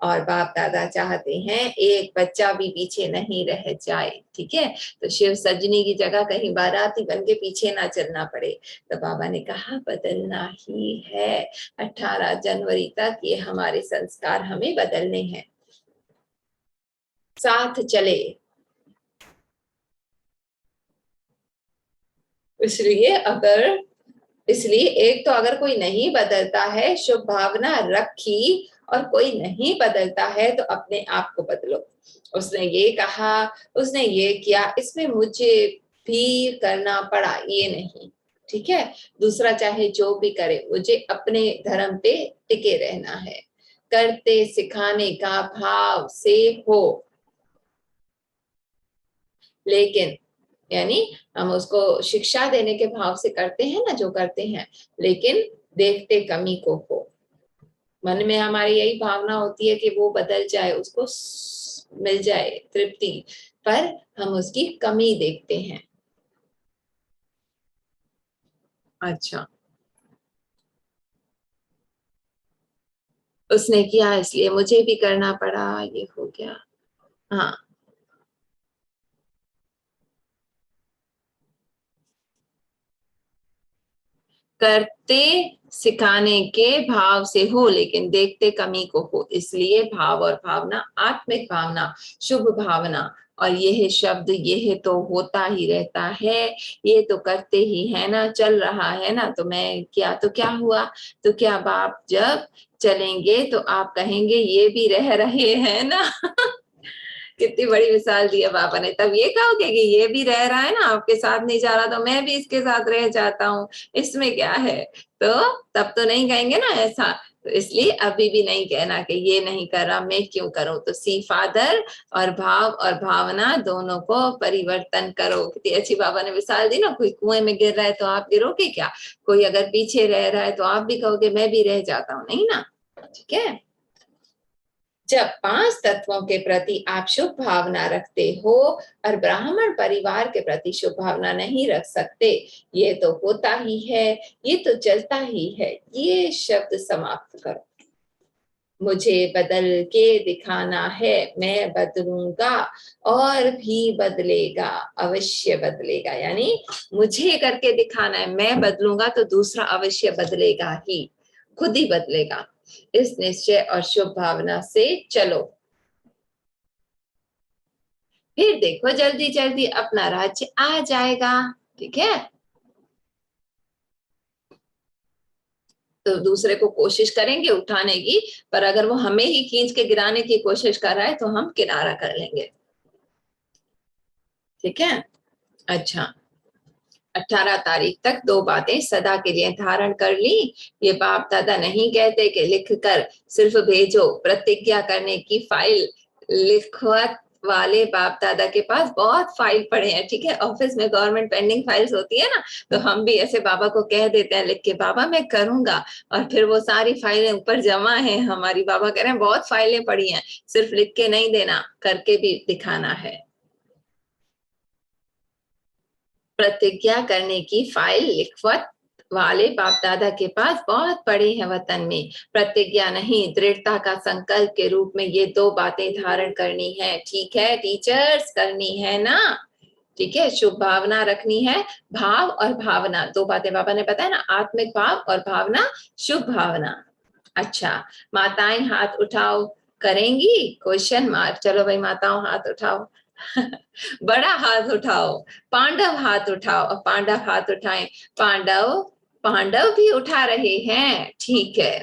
और बाप दादा चाहते हैं एक बच्चा भी पीछे नहीं रह जाए। ठीक है, तो शिव सजनी की जगह कहीं बाराती बन के पीछे ना चलना पड़े, तो बाबा ने कहा बदलना ही है, 18 जनवरी तक ये हमारे संस्कार हमें बदलने हैं, साथ चले। इसलिए अगर, इसलिए एक तो अगर कोई नहीं बदलता है, शुभ भावना रखी, और कोई नहीं बदलता है, तो अपने आप को बदलो। उसने ये कहा, उसने ये किया, इसमें मुझे भी करना पड़ा, ये नहीं। ठीक है, दूसरा चाहे जो भी करे, मुझे अपने धर्म पे टिके रहना है, करते सिखाने का भाव से हो, लेकिन यानी हम उसको शिक्षा देने के भाव से करते हैं ना जो करते हैं, लेकिन देखते कमी को हो, मन में हमारी यही भावना होती है कि वो बदल जाए, उसको मिल जाए तृप्ति, पर हम उसकी कमी देखते हैं। अच्छा, उसने किया इसलिए मुझे भी करना पड़ा, ये हो गया। हाँ, करते सिखाने के भाव से हो, लेकिन देखते कमी को हो। इसलिए भाव और भावना, आत्मिक भावना, शुभ भावना, और यह शब्द यह तो होता ही रहता है, ये तो करते ही है ना, चल रहा है ना, तो मैं क्या, तो क्या हुआ, तो क्या बाप जब चलेंगे तो आप कहेंगे ये भी रह रहे हैं ना। कितनी बड़ी मिसाल दी है बाबा ने। तब ये कहोगे कि ये भी रह रहा है ना, आपके साथ नहीं जा रहा तो मैं भी इसके साथ रह जाता हूँ, इसमें क्या है। तो तब तो नहीं कहेंगे ना ऐसा। तो इसलिए अभी भी नहीं कहना कि ये नहीं कर रहा, मैं क्यों करूं। तो सी फादर और भाव और भावना दोनों को परिवर्तन करो। कितनी अच्छी बाबा ने मिसाल दी ना। कोई कुएं में गिर रहा है तो आप गिरोगे क्या? कोई अगर पीछे रह रहा है तो आप भी कहोगे मैं भी रह जाता हूँ, नहीं ना। ठीक है। जब पांच तत्वों के प्रति आप शुभ भावना रखते हो और ब्राह्मण परिवार के प्रति शुभ भावना नहीं रख सकते, ये तो होता ही है, ये तो चलता ही है, ये शब्द समाप्त करो। मुझे बदल के दिखाना है, मैं बदलूंगा और भी बदलेगा, अवश्य बदलेगा। यानी मुझे करके दिखाना है, मैं बदलूंगा तो दूसरा अवश्य बदलेगा ही, खुद ही बदलेगा। इस निश्चय और शुभ भावना से चलो, फिर देखो जल्दी जल्दी अपना राज्य आ जाएगा। ठीक है। तो दूसरे को कोशिश करेंगे उठाने की, पर अगर वो हमें ही खींच के गिराने की कोशिश कर रहा है तो हम किनारा कर लेंगे। ठीक है। अच्छा, 18 तारीख तक दो बातें सदा के लिए धारण कर ली। ये बाप दादा नहीं कहते कि लिख कर सिर्फ भेजो, प्रतिज्ञा करने की फाइल लिखवत वाले बाप दादा के पास बहुत फाइल पड़े हैं। ठीक है। ऑफिस में गवर्नमेंट पेंडिंग फाइल्स होती है ना, तो हम भी ऐसे बाबा को कह देते हैं लिख के, बाबा मैं करूंगा, और फिर वो सारी फाइलें ऊपर जमा है हमारी। बाबा कह रहे हैं बहुत फाइलें पड़ी हैं, सिर्फ लिख के नहीं देना, करके भी दिखाना है। प्रतिज्ञा करने की फाइल लिखवत वाले बाप दादा के पास बहुत पड़ी है वतन में। प्रतिज्ञा नहीं, दृढ़ता का संकल्प के रूप में ये दो बातें धारण करनी है। ठीक है टीचर्स, करनी है ना। ठीक है। शुभ भावना रखनी है, भाव और भावना दो बातें बाबा ने बताया ना, आत्मिक भाव और भावना, शुभ भावना। अच्छा, माताएं हाथ उठाओ, करेंगी? Question mark. चलो भाई माताओं हाथ उठाओ। बड़ा हाथ उठाओ, पांडव हाथ उठाओ, और पांडव हाथ उठाएं। पांडव, पांडव भी उठा रहे हैं। ठीक है।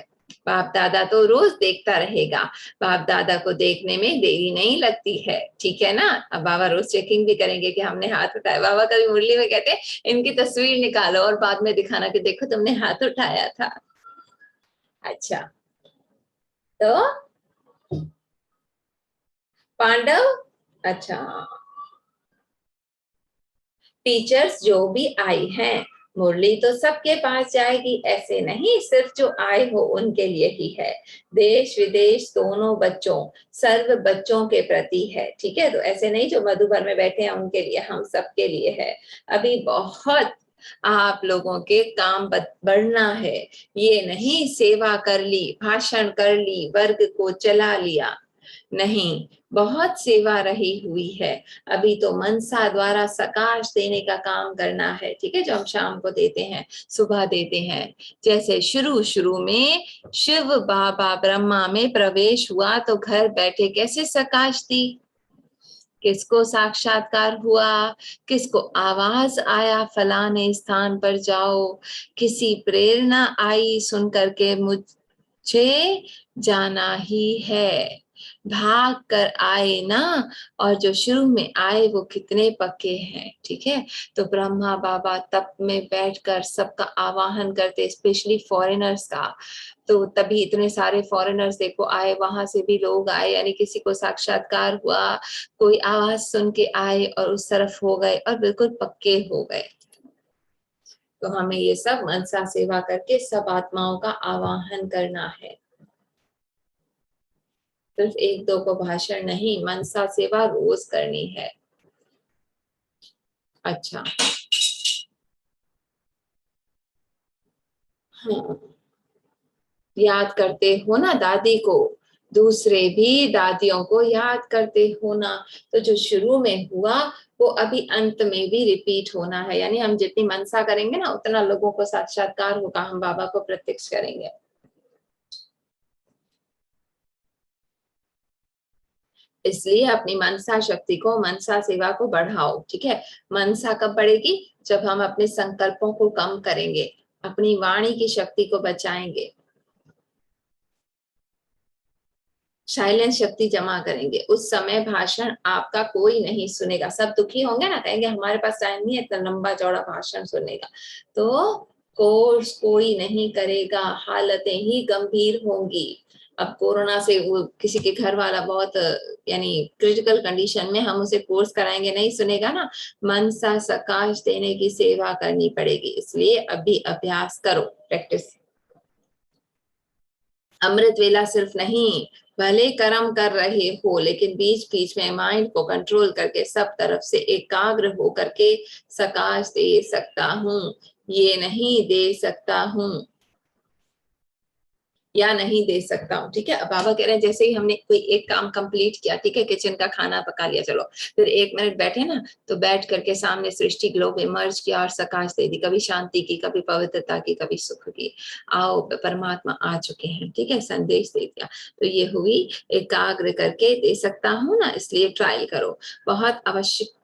बाप दादा तो रोज देखता रहेगा, बाप दादा को देखने में देरी नहीं लगती है। ठीक है ना। अब बाबा रोज चेकिंग भी करेंगे कि हमने हाथ उठाया। बाबा कभी मुरली में कहते हैं इनकी तस्वीर निकालो और बाद में दिखाना कि देखो तुमने हाथ उठाया था। अच्छा, तो पांडव, अच्छा, टीचर्स जो भी आई हैं, मुरली तो सबके पास जाएगी, ऐसे नहीं सिर्फ जो आए हो उनके लिए ही है। देश विदेश दोनों बच्चों, सर्व बच्चों के प्रति है। ठीक है। तो ऐसे नहीं जो मधुबन में बैठे हैं उनके लिए, हम सबके लिए है। अभी बहुत आप लोगों के काम बढ़ना है। ये नहीं सेवा कर ली, भाषण कर ली, वर्ग को चला लिया, नहीं, बहुत सेवा रही हुई है। अभी तो मनसा द्वारा सकाश देने का काम करना है। ठीक है। जो हम शाम को देते हैं, सुबह देते हैं। जैसे शुरू शुरू में शिव बाबा ब्रह्मा में प्रवेश हुआ तो घर बैठे कैसे सकाश दी, किसको साक्षात्कार हुआ, किसको आवाज आया फलाने स्थान पर जाओ, किसी प्रेरणा आई सुन करके मुझे जाना ही है, भाग कर आए ना। और जो शुरू में आए वो कितने पक्के हैं। ठीक है। तो ब्रह्मा बाबा तप में बैठकर सबका आवाहन करते, स्पेशली फॉरेनर्स का। तो तभी इतने सारे फॉरेनर्स देखो आए, वहां से भी लोग आए, यानी किसी को साक्षात्कार हुआ, कोई आवाज सुन के आए और उस तरफ हो गए और बिल्कुल पक्के हो गए। तो हमें ये सब मनसा सेवा करके सब आत्माओं का आवाहन करना है। सिर्फ एक दो को भाषण नहीं, मनसा सेवा रोज करनी है। अच्छा, हाँ, याद करते हो ना दादी को, दूसरे भी दादियों को याद करते होना। तो जो शुरू में हुआ वो अभी अंत में भी रिपीट होना है, यानी हम जितनी मनसा करेंगे ना उतना लोगों को साक्षात्कार होगा, हम बाबा को प्रत्यक्ष करेंगे। इसलिए अपनी मनसा शक्ति को, मनसा सेवा को बढ़ाओ। ठीक है, मनसा कब बढ़ेगी? जब हम अपने संकल्पों को कम करेंगे, अपनी वाणी की शक्ति को बचाएंगे, साइलेंस शक्ति जमा करेंगे। उस समय भाषण आपका कोई नहीं सुनेगा, सब दुखी होंगे ना, कहेंगे हमारे पास टाइम नहीं है इतना लंबा चौड़ा भाषण सुनने का। तो कोर्स कोई नहीं करेगा, हालतें ही गंभीर होंगी। अब कोरोना से वो किसी के घर वाला बहुत यानी क्रिटिकल कंडीशन में, हम उसे कोर्स कराएंगे, नहीं सुनेगा ना, मन सा सकाश देने की सेवा करनी पड़ेगी। इसलिए अभी अभ्यास करो, प्रैक्टिस। अमृत वेला सिर्फ नहीं, भले कर्म कर रहे हो लेकिन बीच बीच में माइंड को कंट्रोल करके सब तरफ से एकाग्र हो करके सकाश दे सकता हूँ, ये नहीं दे सकता हूँ या नहीं दे सकता हूँ। ठीक है, अब बाबा कह रहे हैं जैसे ही हमने कोई एक काम कंप्लीट किया, ठीक है, किचन का खाना पका लिया, चलो फिर 1 मिनट बैठे ना, तो बैठ करके सामने सृष्टि ग्लोब इमर्ज किया और सकाश दे दी, कभी शांति की, कभी पवित्रता की, कभी सुख की। आओ परमात्मा आ चुके हैं, ठीक है, संदेश दे दिया। तो ये हुई एकाग्र करके दे सकता हूँ ना, इसलिए ट्रायल करो, बहुत आवश्यकता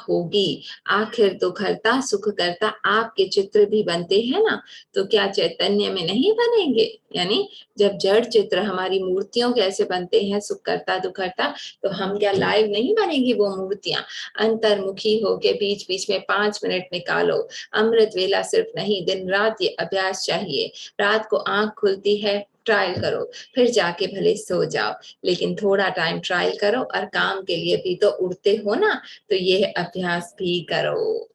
होगी। आखिर तो करता सुख करता आपके चित्र भी बनते हैं ना, तो क्या चैतन्य में नहीं बनेंगे? यानी जब जड़ चित्र हमारी मूर्तियों के ऐसे बनते हैं, सुख करता दुख करता, तो हम क्या लाइव नहीं बनेंगी वो मूर्तियां? अंतर्मुखी होके बीच बीच में 5 मिनट निकालो। अमृत वेला सिर्फ नहीं, दिन रात ये अभ्यास चाहिए। रात को आंख खुलती है, ट्रायल करो, फिर जाके भले सो जाओ, लेकिन थोड़ा टाइम ट्रायल करो। और काम के लिए भी तो उठते हो ना, तो ये अभ्यास भी करो।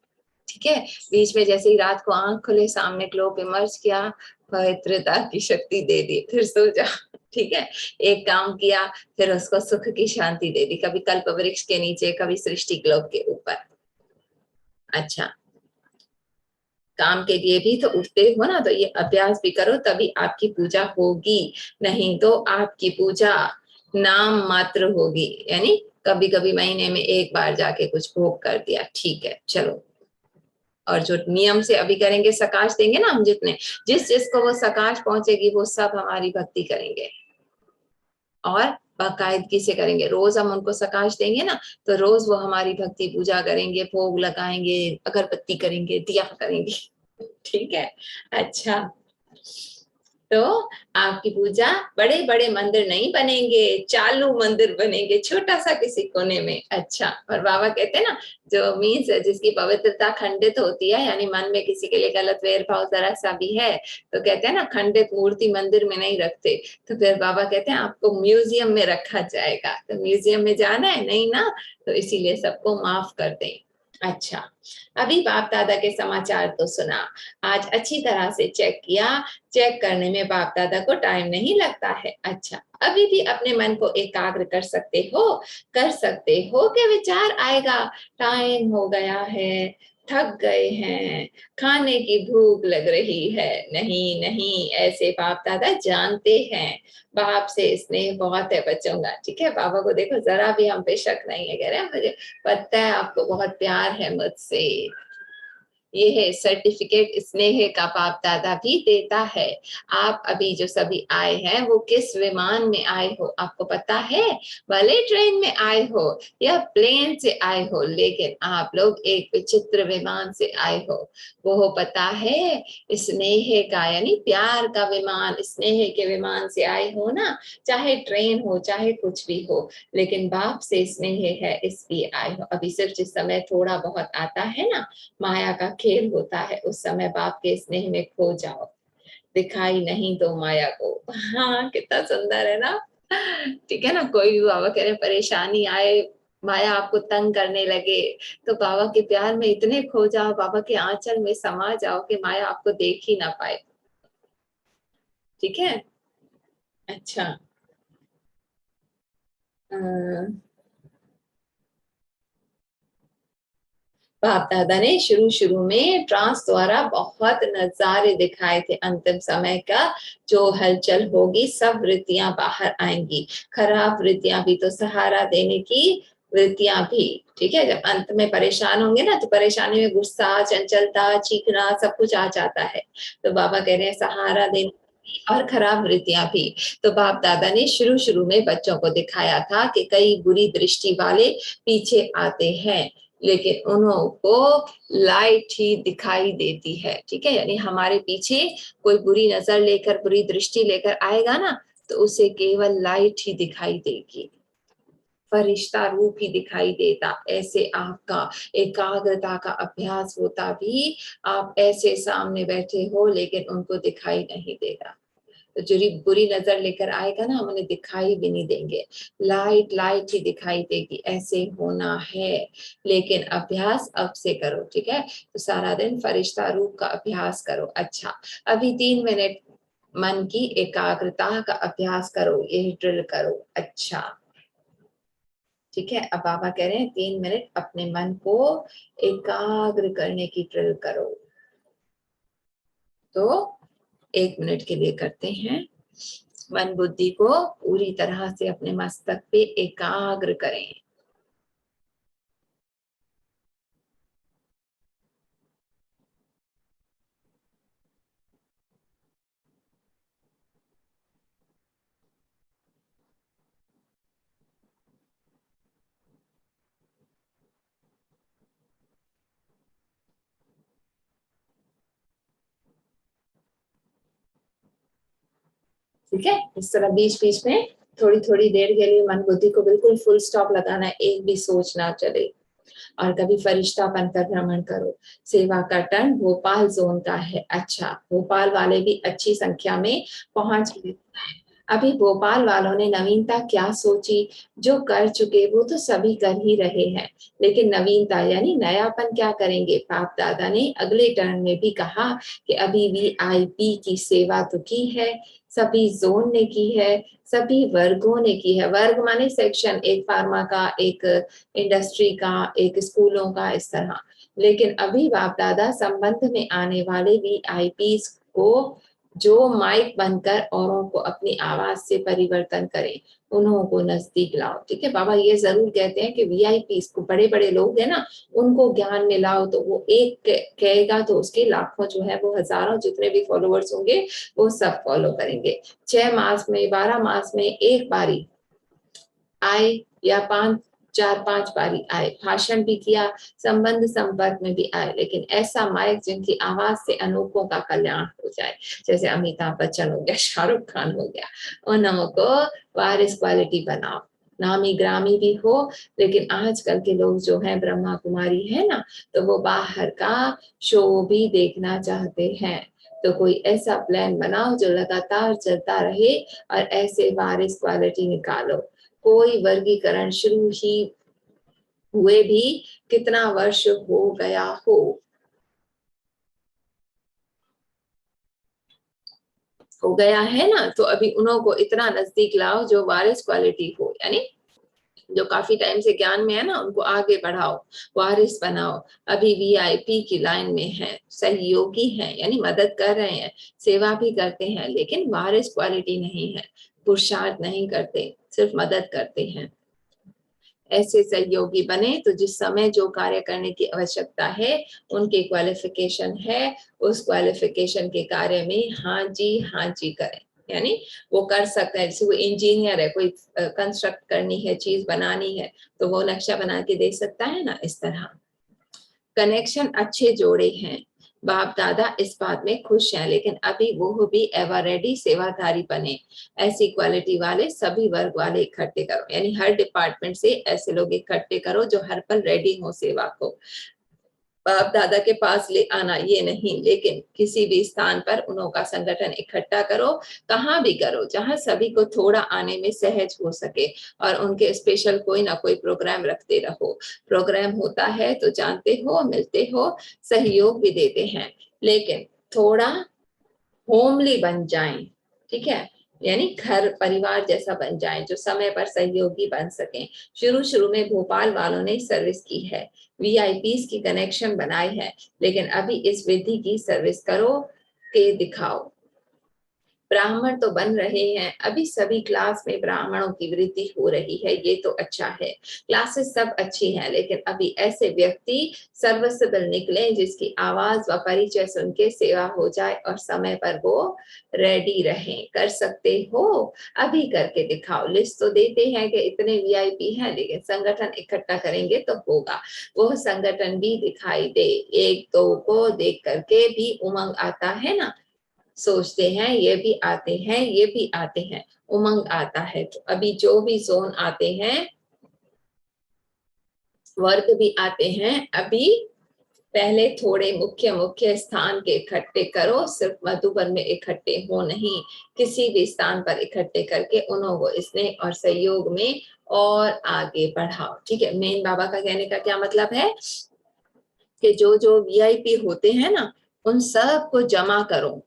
ठीक है, बीच में जैसे ही रात को आंख खुले, सामने ग्लोब इमर्ज किया, पवित्रता की शक्ति दे दी, फिर सो जा। ठीक है, एक काम किया, फिर उसको सुख की शांति दे दी, कभी कल्प वृक्ष के नीचे, कभी सृष्टि ग्लोब के ऊपर। अच्छा, काम के लिए भी तो उठते हो ना, तो ये अभ्यास भी करो, तभी आपकी पूजा होगी, नहीं तो आपकी पूजा नाम मात्र होगी। यानी कभी कभी महीने में एक बार जाके कुछ भोग कर दिया, ठीक है, चलो। और जो नियम से अभी करेंगे, सकाश देंगे ना हम, जितने जिस जिसको वो सकाश पहुंचेगी वो सब हमारी भक्ति करेंगे और बाकायदगी से करेंगे। रोज हम उनको सकाश देंगे ना, तो रोज वो हमारी भक्ति पूजा करेंगे, भोग लगाएंगे, अगरबत्ती करेंगे, दिया करेंगे। ठीक है, अच्छा। तो आपकी पूजा बड़े बड़े मंदिर नहीं बनेंगे, चालू मंदिर बनेंगे, छोटा सा किसी कोने में। अच्छा, और बाबा कहते हैं ना, जो मीन्स जिसकी पवित्रता खंडित होती है, यानी मन में किसी के लिए गलत वेर भाव जरा सा भी है, तो कहते हैं ना, खंडित मूर्ति मंदिर में नहीं रखते। तो फिर बाबा कहते हैं आपको म्यूजियम में रखा जाएगा। तो म्यूजियम में जाना है नहीं ना, तो इसीलिए सबको माफ कर दें। अच्छा, अभी बाप दादा के समाचार तो सुना, आज अच्छी तरह से चेक किया, चेक करने में बाप दादा को टाइम नहीं लगता है। अच्छा, अभी भी अपने मन को एकाग्र कर सकते हो, कर सकते हो कि विचार आएगा, टाइम हो गया है, थक गए हैं, खाने की भूख लग रही है। नहीं नहीं, ऐसे बाप दादा जानते हैं, बाप से स्नेह बहुत है बच्चों का। ठीक है, बाबा को देखो जरा भी हम पे शक नहीं है, कह रहे हैं मुझे पता है आपको बहुत प्यार है मुझसे। ये है सर्टिफिकेट स्नेह का, बाप दादा भी देता है। आप अभी जो सभी आए हैं वो किस विमान में आए हो आपको पता है? भले ट्रेन में आए हो या प्लेन से आए हो, लेकिन आप लोग एक विचित्र विमान से आए हो। वो पता है, स्नेह का, यानी प्यार का विमान, स्नेह के विमान से आए हो ना। चाहे ट्रेन हो चाहे कुछ भी हो, लेकिन बाप से स्नेह है इसलिए आए हो। अभी सिर्फ जिस समय थोड़ा बहुत आता है ना, माया का खेल होता है, उस समय बाप के स्नेह में खो जाओ, दिखाई नहीं दो माया को। हाँ, कितना सुंदर है ना। ठीक है ना, कोई भी बाबा कह रहे परेशानी आए, माया आपको तंग करने लगे, तो बाबा के प्यार में इतने खो जाओ, बाबा के आंचल में समा जाओ कि माया आपको देख ही ना पाए। ठीक है, अच्छा। बाप दादा ने शुरू शुरू में ट्रांस द्वारा बहुत नजारे दिखाए थे। अंतिम समय का जो हलचल होगी, सब वृत्तियां बाहर आएंगी, खराब वृत्तियां भी, तो सहारा देने की वृत्तियां भी। ठीक है, जब अंत में परेशान होंगे ना, तो परेशानी में गुस्सा, चंचलता, चीखना, सब कुछ आ जाता है। तो बाबा कह रहे हैं सहारा देने और खराब वृत्तियां भी। तो बाप दादा ने शुरू शुरू में बच्चों को दिखाया था कि कई बुरी दृष्टि वाले पीछे आते हैं, लेकिन उन्हों को लाइट ही दिखाई देती है। ठीक है, यानी हमारे पीछे कोई बुरी नजर लेकर, बुरी दृष्टि लेकर आएगा ना, तो उसे केवल लाइट ही दिखाई देगी, फरिश्ता रूप ही दिखाई देता। ऐसे आपका एकाग्रता का अभ्यास होता भी, आप ऐसे सामने बैठे हो लेकिन उनको दिखाई नहीं देगा। तो जो बुरी नजर लेकर आएगा ना, हम उन्हें दिखाई भी नहीं देंगे, लाइट लाइट ही दिखाई देगी। ऐसे होना है, लेकिन अभ्यास अब से करो। ठीक है, तो सारा दिन फरिश्ता रूप का अभ्यास करो। अच्छा, अभी 3 मिनट मन की एकाग्रता का अभ्यास करो, यही ड्रिल करो। अच्छा, ठीक है, अब बाबा कह रहे हैं 3 मिनट अपने मन को एकाग्र करने की ड्रिल करो। तो 1 मिनट के लिए करते हैं। मन बुद्धि को पूरी तरह से अपने मस्तक पे एकाग्र करें। ठीक है, इस तरह बीच बीच में थोड़ी थोड़ी देर के लिए मन बुद्धि को बिल्कुल फुल स्टॉप लगाना है, एक भी सोच ना चले। और कभी फरिश्ता बनकर भ्रमण करो। सेवा का टर्न भोपाल जोन का है। अच्छा, भोपाल वाले भी अच्छी संख्या में पहुंच गए। अभी भोपाल वालों ने नवीनता क्या सोची, जो कर चुके वो तो सभी कर ही रहे हैं, लेकिन नवीनता यानी नयापन क्या करेंगे। बाप दादा ने अगले टर्न में भी कहा कि अभी वीआईपी की सेवा तो की है, सभी जोन ने की है, सभी वर्गों ने की है। वर्ग माने सेक्शन, एक फार्मा का, एक इंडस्ट्री का, एक स्कूलों का, इस तरह। लेकिन अभी बाप दादा संबंध में आने वाले वीआईपी को जो माइक बनकर औरों को अपनी आवाज से परिवर्तन करें, उन्हों को नजदीक लाओ। ठीक है, बाबा ये जरूर कहते हैं कि वीआईपी को, बड़े बड़े लोग हैं ना, उनको ज्ञान में लाओ। तो वो एक कहेगा तो उसके लाखों जो है, वो हजारों जितने भी फॉलोअर्स होंगे वो सब फॉलो करेंगे। 6 मास में, 12 मास में एक बारी आए, या 5, 4, 5 बारी आए, भाषण भी किया, संबंध संपर्क में भी आए, लेकिन ऐसा माइक जिनकी आवाज से अनूपों का कल्याण हो जाए, जैसे अमिताभ बच्चन हो गया, शाहरुख खान हो गया, उन्हों को वारिस क्वालिटी बनाओ। नामी ग्रामी भी हो, लेकिन आजकल के लोग जो हैं, ब्रह्मा कुमारी है ना, तो वो बाहर का शो भी देखना चाहते हैं। तो कोई ऐसा प्लान बनाओ जो लगातार चलता रहे, और ऐसे वारिस क्वालिटी निकालो। कोई वर्गीकरण शुरू ही हुए भी कितना वर्ष हो गया हो गया है ना, तो अभी उन्हों को इतना नजदीक लाओ जो वारिस क्वालिटी हो, यानी जो काफी टाइम से ज्ञान में है ना, उनको आगे बढ़ाओ, वारिस बनाओ। अभी वीआईपी की लाइन में है, सहयोगी हैं, यानी मदद कर रहे हैं, सेवा भी करते हैं, लेकिन वारिस क्वालिटी नहीं है, पुरुषार्थ नहीं करते, सिर्फ मदद करते हैं। ऐसे सहयोगी बने तो जिस समय जो कार्य करने की आवश्यकता है, उनके क्वालिफिकेशन है, उस क्वालिफिकेशन के कार्य में हाँ जी करें। यानी वो कर सकते हैं, जैसे वो इंजीनियर है, कोई कंस्ट्रक्ट करनी है, चीज बनानी है, तो वो नक्शा बना के दे सकता है ना, इस तरह। कनेक्शन अच्छे जोड़े हैं, बाप दादा इस बात में खुश हैं, लेकिन अभी वो भी एवर रेडी सेवाधारी बने। ऐसी क्वालिटी वाले सभी वर्ग वाले इकट्ठे करो, यानी हर डिपार्टमेंट से ऐसे लोग इकट्ठे करो जो हर पल रेडी हो सेवा को। बाप दादा के पास ले आना ये नहीं, लेकिन किसी भी स्थान पर उनका संगठन इकट्ठा करो, कहाँ भी करो जहां सभी को थोड़ा आने में सहज हो सके, और उनके स्पेशल कोई ना कोई प्रोग्राम रखते रहो। प्रोग्राम होता है तो जानते हो, मिलते हो, सहयोग भी देते हैं, लेकिन थोड़ा होमली बन जाएं। ठीक है, यानी घर परिवार जैसा बन जाए, जो समय पर सहयोगी बन सकें। शुरू शुरू में भोपाल वालों ने सर्विस की है, वीआईपीस की कनेक्शन बनाई है, लेकिन अभी इस विधि की सर्विस करो के दिखाओ। ब्राह्मण तो बन रहे हैं, अभी सभी क्लास में ब्राह्मणों की वृद्धि हो रही है, ये तो अच्छा है। क्लासेस सब अच्छी हैं, लेकिन अभी ऐसे व्यक्ति सर्विसेबल निकले जिसकी आवाज व परिचय सुन के सेवा हो जाए और समय पर वो रेडी रहें। कर सकते हो? अभी करके दिखाओ। लिस्ट तो देते हैं कि इतने वीआईपी हैं, लेकिन संगठन इकट्ठा करेंगे तो होगा। वो संगठन भी दिखाई दे, एक दो को देख करके भी उमंग आता है ना। सोचते हैं ये भी आते हैं, ये भी आते हैं, उमंग आता है। तो अभी जो भी जोन आते हैं, वर्ग भी आते हैं, अभी पहले थोड़े मुख्य मुख्य स्थान के इकट्ठे करो। सिर्फ मधुबन में इकट्ठे हो नहीं, किसी भी स्थान पर इकट्ठे करके उन्हों को स्नेह और सहयोग में और आगे बढ़ाओ। ठीक है, मेन बाबा का कहने का क्या मतलब है कि जो जो वीआईपी होते हैं ना, उन सब को जमा करो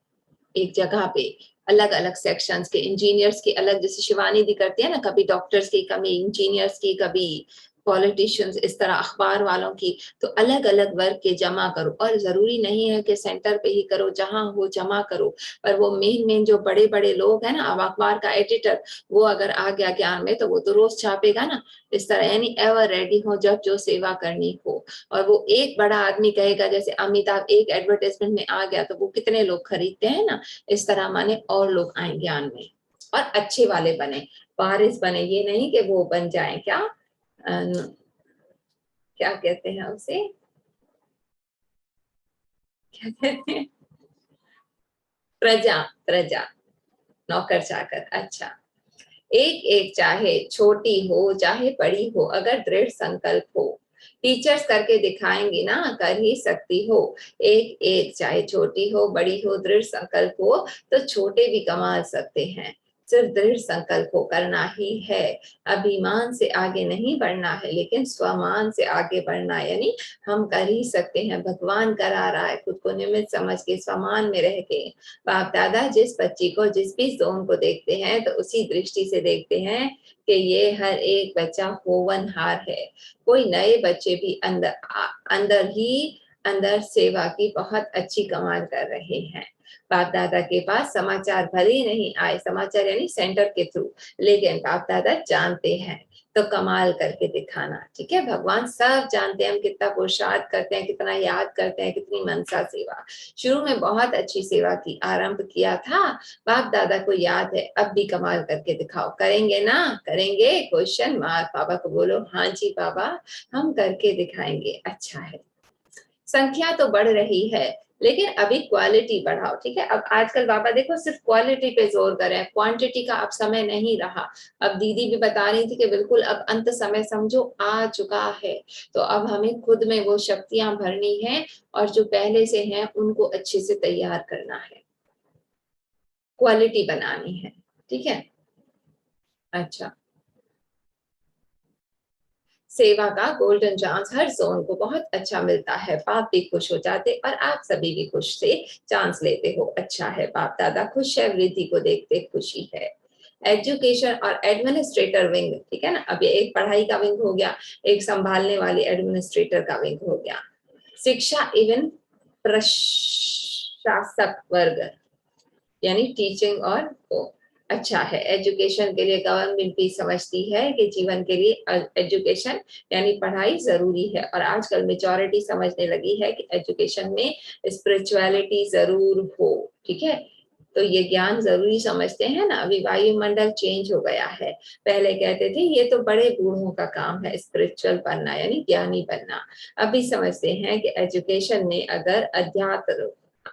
एक जगह पे। अलग अलग सेक्शंस के, इंजीनियर्स की अलग, जैसे शिवानी दी करती है ना, कभी डॉक्टर्स की, कभी इंजीनियर्स की, कभी पॉलिटिशियंस, इस तरह अखबार वालों की। तो अलग अलग वर्ग के जमा करो, और जरूरी नहीं है कि सेंटर पे ही करो, जहां हो जमा करो। पर वो मेन मेन जो बड़े बड़े लोग हैं ना, अब अखबार का एडिटर, वो अगर आ गया ज्ञान में तो वो तो रोज छापेगा ना। इस तरह यानी एवर रेडी हो जब जो सेवा करनी हो। और वो एक बड़ा आदमी कहेगा, जैसे अमिताभ एक एडवर्टाइजमेंट में आ गया तो वो कितने लोग खरीदते हैं ना, इस तरह माने और लोग आए ज्ञान में, और अच्छे वाले बने, वारिस बने। ये नहीं कि वो बन जाए क्या, क्या कहते हैं उसे, क्या कहते हैं, प्रजा, प्रजा, नौकर चाकर। अच्छा, एक एक चाहे छोटी हो चाहे बड़ी हो, अगर दृढ़ संकल्प हो, टीचर्स करके दिखाएंगी ना, कर ही सकती हो। एक एक चाहे छोटी हो बड़ी हो, दृढ़ संकल्प हो तो छोटे भी कमा सकते हैं। सिर्फ दृढ़ संकल्प हो, करना ही है। अभिमान से आगे नहीं बढ़ना है, लेकिन स्वमान से आगे बढ़ना, यानी हम कर ही सकते हैं, भगवान करा रहा है। खुद को निमित्त समझ के स्वमान में रह के, बाप दादा जिस बच्ची को, जिस भी जोन को देखते हैं तो उसी दृष्टि से देखते हैं कि ये हर एक बच्चा होवनहार है। कोई नए बच्चे भी अंदर सेवा की बहुत अच्छी कमाल कर रहे हैं। बाप दादा के पास समाचार भले ही नहीं आए, समाचार यानी सेंटर के थ्रू, लेकिन बाप दादा जानते हैं तो कमाल करके दिखाना। ठीक है, भगवान सब जानते हैं हम कितना पुरुषार्थ करते हैं, कितना याद करते हैं, कितनी मनसा सेवा। शुरू में बहुत अच्छी सेवा की आरंभ किया था, बाप दादा को याद है। अब भी कमाल करके दिखाओ। करेंगे ना? करेंगे? Question mark. बाबा को बोलो हाँ जी बाबा, हम करके दिखाएंगे। अच्छा है, संख्या तो बढ़ रही है, लेकिन अभी क्वालिटी बढ़ाओ। ठीक है, अब आजकल बाबा देखो सिर्फ क्वालिटी पे जोर कर रहे हैं, क्वांटिटी का अब समय नहीं रहा। अब दीदी भी बता रही थी कि बिल्कुल अब अंत समय समझो आ चुका है, तो अब हमें खुद में वो शक्तियां भरनी है, और जो पहले से हैं उनको अच्छे से तैयार करना है, क्वालिटी बनानी है। ठीक है, अच्छा, सेवा का गोल्डन चांस हर जोन को बहुत अच्छा मिलता है, बाप भी खुश हो जाते और आप सभी भी खुश से चांस लेते हो। अच्छा है, बाप दादा खुश है, वृद्धि को देखते खुशी है। एजुकेशन और एडमिनिस्ट्रेटर विंग, ठीक है ना, अब ये एक पढ़ाई का विंग हो गया, एक संभालने वाली एडमिनिस्ट्रेटर का विंग हो गया। शिक्षा एवं प्रशासक वर्ग, यानी टीचिंग और वो अच्छा है। एजुकेशन के लिए गवर्नमेंट भी समझती है कि जीवन के लिए एजुकेशन यानी पढ़ाई जरूरी है, और आजकल मेजॉरिटी समझने लगी है कि एजुकेशन में स्पिरिचुअलिटी जरूर हो। ठीक है, तो ये ज्ञान जरूरी समझते हैं ना। अभी वायुमंडल चेंज हो गया है, पहले कहते थे ये तो बड़े बूढ़ों का काम है स्पिरिचुअल बनना, यानी ज्ञानी बनना। अभी समझते हैं कि एजुकेशन में अगर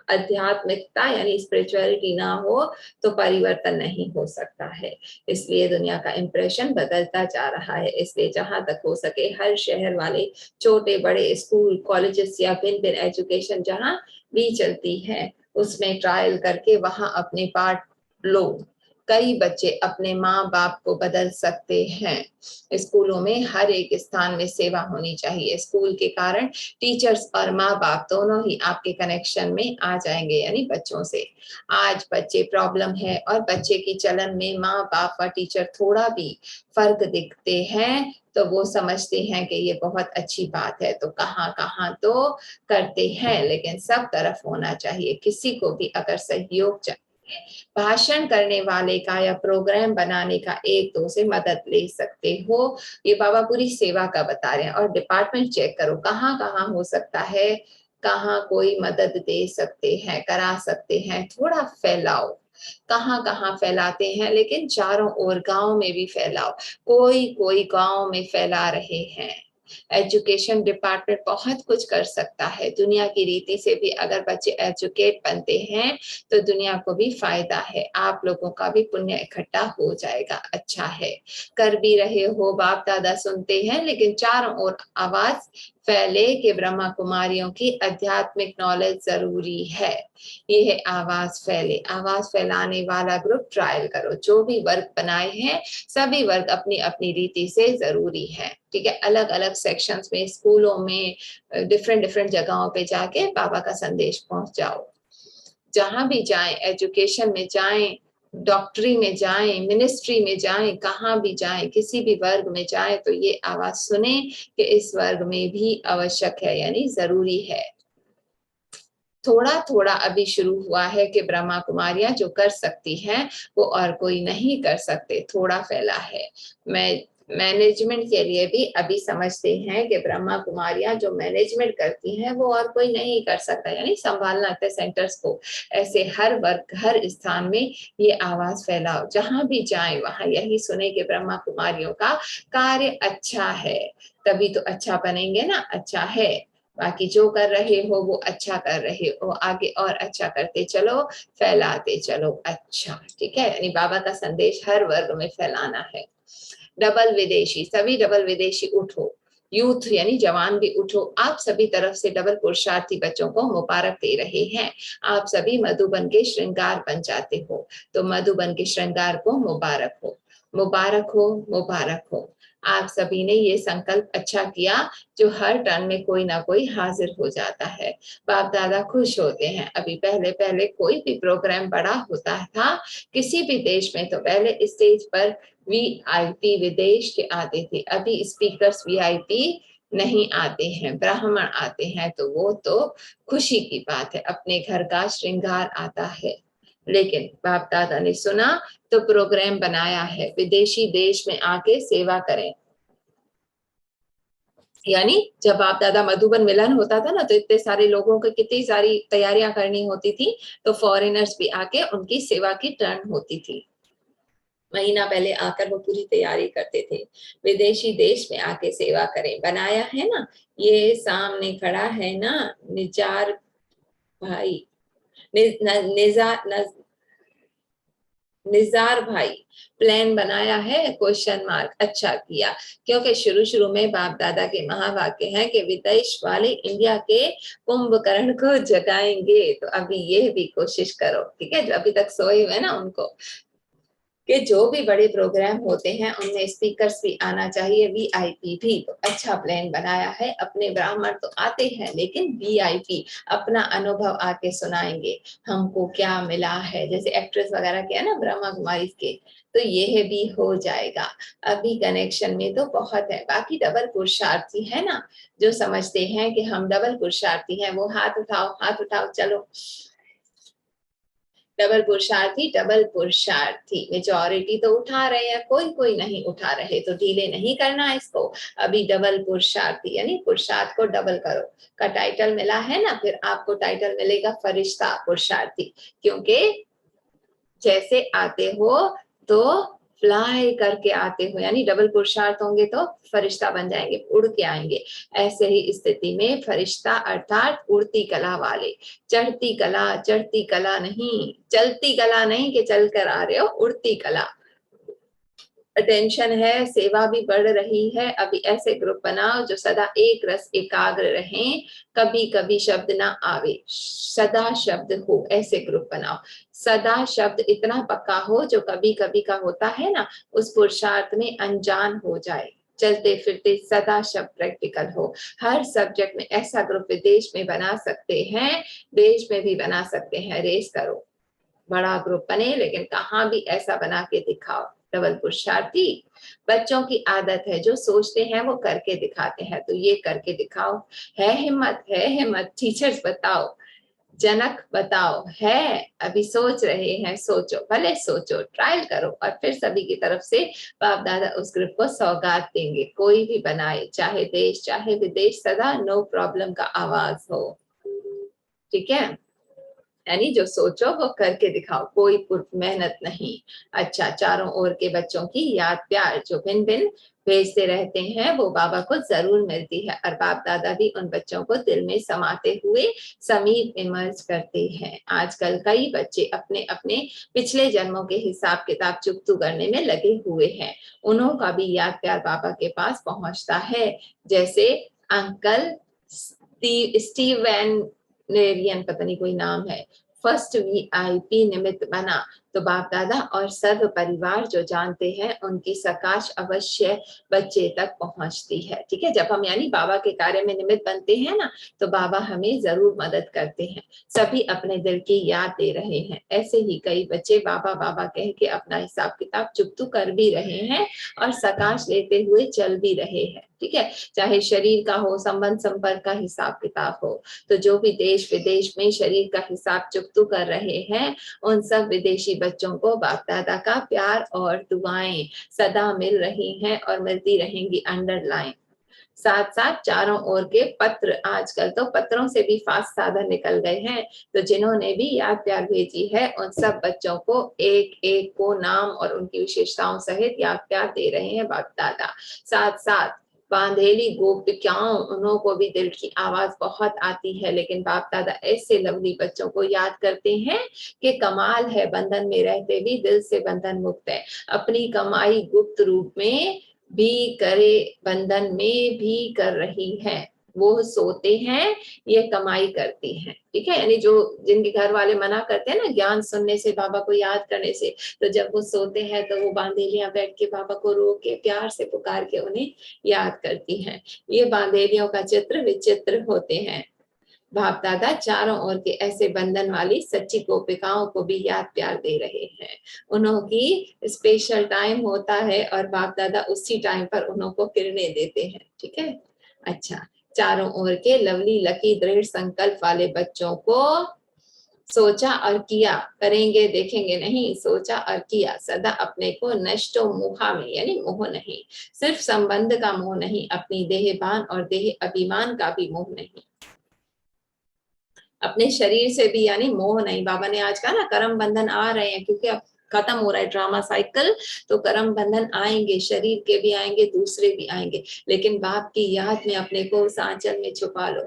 आध्यात्मिकता यानी स्पिरिचुअलिटी ना हो तो परिवर्तन नहीं हो सकता है। इसलिए दुनिया का इंप्रेशन बदलता जा रहा है। इसलिए जहां तक हो सके हर शहर वाले छोटे बड़े स्कूल कॉलेजेस या भिन्न भिन्न एजुकेशन जहां भी चलती है उसमें ट्रायल करके वहां अपने पार्ट लो। कई बच्चे अपने माँ बाप को बदल सकते हैं। स्कूलों में हर एक स्थान में सेवा होनी चाहिए। स्कूल के कारण टीचर्स और माँ बाप दोनों ही आपके कनेक्शन में आ जाएंगे, यानी बच्चों से। आज बच्चे प्रॉब्लम है और बच्चे की चलन में माँ बाप और टीचर थोड़ा भी फर्क दिखते हैं तो वो समझते हैं कि ये बहुत अच्छी बात है, तो कहाँ कहाँ तो करते हैं, लेकिन सब तरफ होना चाहिए। किसी को भी अगर सहयोग चाहिए, भाषण करने वाले का या प्रोग्राम बनाने का एक दो से मदद ले सकते हो। ये बाबा पूरी सेवा का बता रहे हैं। और डिपार्टमेंट चेक करो कहाँ कहाँ हो सकता है, कहाँ कोई मदद दे सकते हैं, करा सकते हैं। थोड़ा फैलाओ, कहाँ कहाँ फैलाते हैं, लेकिन चारों ओर गांव में भी फैलाओ। कोई कोई गांव में फैला रहे हैं। एजुकेशन डिपार्टमेंट बहुत कुछ कर सकता है। दुनिया की रीति से भी अगर बच्चे एजुकेट बनते हैं तो दुनिया को भी फायदा है, आप लोगों का भी पुण्य इकट्ठा हो जाएगा। अच्छा है, कर भी रहे हो, बाप दादा सुनते हैं, लेकिन चारों ओर आवाज फैले कि ब्रह्मा कुमारियों की आध्यात्मिक नॉलेज जरूरी है। ये है आवाज फैले। आवाज फैलाने वाला ग्रुप ट्रायल करो। जो भी वर्ग बनाए हैं सभी वर्ग अपनी अपनी रीति से जरूरी है, ठीक है। अलग अलग सेक्शंस में, स्कूलों में, डिफरेंट डिफरेंट जगहों पे जाके बाबा का संदेश पहुंचाओ। जहां भी जाएं, एजुकेशन में जाएं, डॉक्टरी में जाएं, मिनिस्ट्री में जाएं, कहाँ भी जाएं, किसी भी वर्ग में जाएं, तो ये आवाज सुने कि इस वर्ग में भी आवश्यक है, यानी जरूरी है। थोड़ा थोड़ा अभी शुरू हुआ है कि ब्रह्मा कुमारियां जो कर सकती हैं वो और कोई नहीं कर सकते। थोड़ा फैला है। मैं मैनेजमेंट के लिए भी अभी समझते हैं कि ब्रह्मा कुमारियां जो मैनेजमेंट करती हैं वो और कोई नहीं कर सकता, यानी संभालना है सेंटर्स को। ऐसे हर वर्ग, हर स्थान में ये आवाज फैलाओ। जहां भी जाए वहां यही सुने कि ब्रह्मा कुमारियों का कार्य अच्छा है, तभी तो अच्छा बनेंगे ना। अच्छा है, बाकी जो कर रहे हो वो अच्छा कर रहे हो, आगे और अच्छा करते चलो, फैलाते चलो। अच्छा, ठीक है, यानी बाबा का संदेश हर वर्ग में फैलाना है। डबल विदेशी, सभी डबल विदेशी उठो। यूथ यानी जवान भी उठो। आप सभी तरफ से डबल पुरुषार्थी बच्चों को मुबारक दे रहे हैं। आप सभी मधुबन के श्रृंगार बन जाते हो, तो मधुबन के श्रृंगार को मुबारक हो, मुबारक हो, मुबारक हो। आप सभी ने ये संकल्प अच्छा किया, जो हर टर्न में कोई ना कोई हाजिर हो जाता है। बाप दादा खुश होते हैं। अभी पहले पहले कोई भी प्रोग्राम बड़ा होता था किसी भी देश में, तो पहले स्टेज पर वीआईपी विदेश के आते थे। अभी स्पीकर्स वीआईपी नहीं आते हैं, ब्राह्मण आते हैं, तो वो तो खुशी की बात है, अपने घर का श्रृंगार आता है। लेकिन बाप दादा ने सुना तो प्रोग्राम बनाया है, विदेशी देश में आके सेवा करें। यानी जब बाप दादा मधुबन मिलन होता था ना, तो इतने सारे लोगों को कितनी सारी तैयारियां करनी होती थी, तो फॉरेनर्स भी आके उनकी सेवा की टर्न होती थी। महीना पहले आकर वो पूरी तैयारी करते थे। विदेशी देश में आके सेवा करें, बनाया है ना, ये सामने खड़ा है ना निजार भाई, निजार भाई, प्लान बनाया है, क्वेश्चन मार्क। अच्छा किया, क्योंकि शुरू शुरू में बाप दादा के महावाक्य हैं कि विदेश वाले इंडिया के कुंभकर्ण को जगाएंगे। तो अभी ये भी कोशिश करो, ठीक है, जो अभी तक सोए हुए ना उनको, कि जो भी बड़े प्रोग्राम होते हैं उनमें स्पीकर्स भी आना चाहिए, वीआईपी भी। तो अच्छा प्लान बनाया है। अपने ब्राह्मण तो आते हैं, लेकिन वीआईपी अपना अनुभव आके सुनाएंगे, हमको क्या मिला है, जैसे एक्ट्रेस वगैरह के है ना ब्रह्मा कुमारी के, तो यह भी हो जाएगा। अभी कनेक्शन में तो बहुत है। बाकी डबल पुरुषार्थी है ना, जो समझते हैं कि हम डबल पुरुषार्थी हैं, वो हाथ उठाओ, हाथ उठाओ, चलो। डबल पुरुषार्थी, डबल पुरुषार्थी मेजॉरिटी तो उठा रहे हैं, कोई कोई नहीं उठा रहे, तो ढीले नहीं करना इसको। अभी डबल पुरुषार्थी यानी पुरुषार्थ को डबल करो। का टाइटल मिला है ना, फिर आपको टाइटल मिलेगा फरिश्ता पुरुषार्थी, क्योंकि जैसे आते हो तो फ्लाई करके आते हो, यानी डबल पुरुषार्थ होंगे तो फरिश्ता बन जाएंगे, उड़ के आएंगे। ऐसे ही स्थिति में फरिश्ता अर्थात उड़ती कला वाले, चढ़ती कला, चढ़ती कला नहीं, चलती कला नहीं कि चल कर आ रहे हो, उड़ती कला। अटेंशन है, सेवा भी बढ़ रही है। अभी ऐसे ग्रुप बनाओ जो सदा एक रस एकाग्र रहें, कभी कभी शब्द ना आवे, सदा शब्द हो, ऐसे ग्रुप बनाओ। सदा शब्द इतना पक्का हो जो कभी कभी का होता है ना, उस पुरुषार्थ में अनजान हो जाए। चलते फिरते सदा शब्द प्रैक्टिकल हो। हर सब्जेक्ट में ऐसा ग्रुप विदेश में बना सकते हैं, देश में भी बना सकते हैं। रेस करो, बड़ा ग्रुप बने, लेकिन कहाँ भी ऐसा बना के दिखाओ। डबल पुरुषार्थी बच्चों की आदत है, जो सोचते हैं वो करके दिखाते हैं, तो ये करके दिखाओ। है हिम्मत, है हिम्मत, टीचर्स बताओ, जनक बताओ, है अभी सोच रहे हैं, सोचो, भले सोचो, ट्रायल करो, और फिर सभी की तरफ से बाप दादा उस ग्रुप को सौगात देंगे। कोई भी बनाए, चाहे देश चाहे विदेश, सदा नो प्रॉब्लम का आवाज हो। ठीक है, यानी जो सोचो वो करके दिखाओ, कोई पूर्व मेहनत नहीं। अच्छा, चारों ओर के बच्चों की याद प्यार जो भिन्न भिन्न भेजते रहते हैं, वो बाबा को जरूर मिलती है, और बाप दादा भी उन बच्चों को दिल में समाते हुए समीप इमर्ज करते हैं। आजकल कई बच्चे अपने अपने पिछले जन्मों के हिसाब किताब चुकतू करने में लगे हुए हैं। उन्हों का भी याद प्यार बाबा के पास पहुंचता है। जैसे अंकल स्टीवन नेरियन, पता नहीं कोई नाम है, फर्स्ट वीआईपी निमित्त बना, तो बाप दादा और सर्व परिवार जो जानते हैं, उनकी सकाश अवश्य बच्चे तक पहुंचती है। ठीक है, जब हम यानी बाबा के कार्य में निमित्त बनते हैं ना, तो बाबा हमें जरूर मदद करते हैं। सभी अपने दिल की याद दे रहे हैं। ऐसे ही कई बच्चे बाबा बाबा कह के अपना हिसाब किताब चुकतू कर भी रहे हैं, और सकाश लेते हुए चल भी रहे हैं। ठीक है, चाहे शरीर का हो, संबंध संपर्क का हिसाब किताब हो, तो जो भी देश विदेश में शरीर का हिसाब चुकतू कर रहे हैं, उन सब विदेशी बच्चों को बाप दादा का प्यार और दुआएं सदा मिल रही हैं और मिलती रहेंगी, अंडरलाइन। साथ साथ चारों ओर के पत्र, आजकल तो पत्रों से भी फास्ट साधन निकल गए हैं, तो जिन्होंने भी याद प्यार भेजी है, उन सब बच्चों को एक एक को नाम और उनकी विशेषताओं सहित याद प्यार दे रहे हैं बाप दादा। साथ साथ बांधेली गोपिकाओं, उन्हों को भी दिल की आवाज बहुत आती है, लेकिन बाप दादा ऐसे लवली बच्चों को याद करते हैं कि कमाल है, बंधन में रहते भी दिल से बंधन मुक्त है। अपनी कमाई गुप्त रूप में भी करे, बंधन में भी कर रही है। वो सोते हैं, ये कमाई करती हैं। ठीक है, यानी जो जिनके घर वाले मना करते हैं ना ज्ञान सुनने से, बाबा को याद करने से, तो जब वो सोते हैं तो वो बांधेलियां बैठ के बाबा को रो के प्यार से पुकार के उन्हें याद करती हैं। ये बांधेलियों का चित्र विचित्र होते हैं। बाप दादा चारों ओर के ऐसे बंधन वाली सच्ची गोपिकाओं को भी याद प्यार दे रहे हैं। उन्हों की स्पेशल टाइम होता है, और बाप दादा उसी टाइम पर उन्हों को किरणें देते हैं। ठीक है, अच्छा, चारों ओर के लवली लकी दृढ़ संकल्प वाले बच्चों को सोचा और किया, करेंगे देखेंगे नहीं, सोचा और किया, सदा अपने को नष्टो मोहा में, यानी मोह नहीं, सिर्फ संबंध का मोह नहीं, अपनी देहभान और देह अभिमान का भी मोह नहीं, अपने शरीर से भी यानी मोह नहीं। बाबा ने आज कहा ना, कर्म बंधन आ रहे हैं, क्योंकि अब खत्म हो रहा है ड्रामा साइकिल, तो कर्म बंधन आएंगे, शरीर के भी आएंगे, दूसरे भी आएंगे, लेकिन बाप की याद में अपने को उस आंचल में छुपा लो,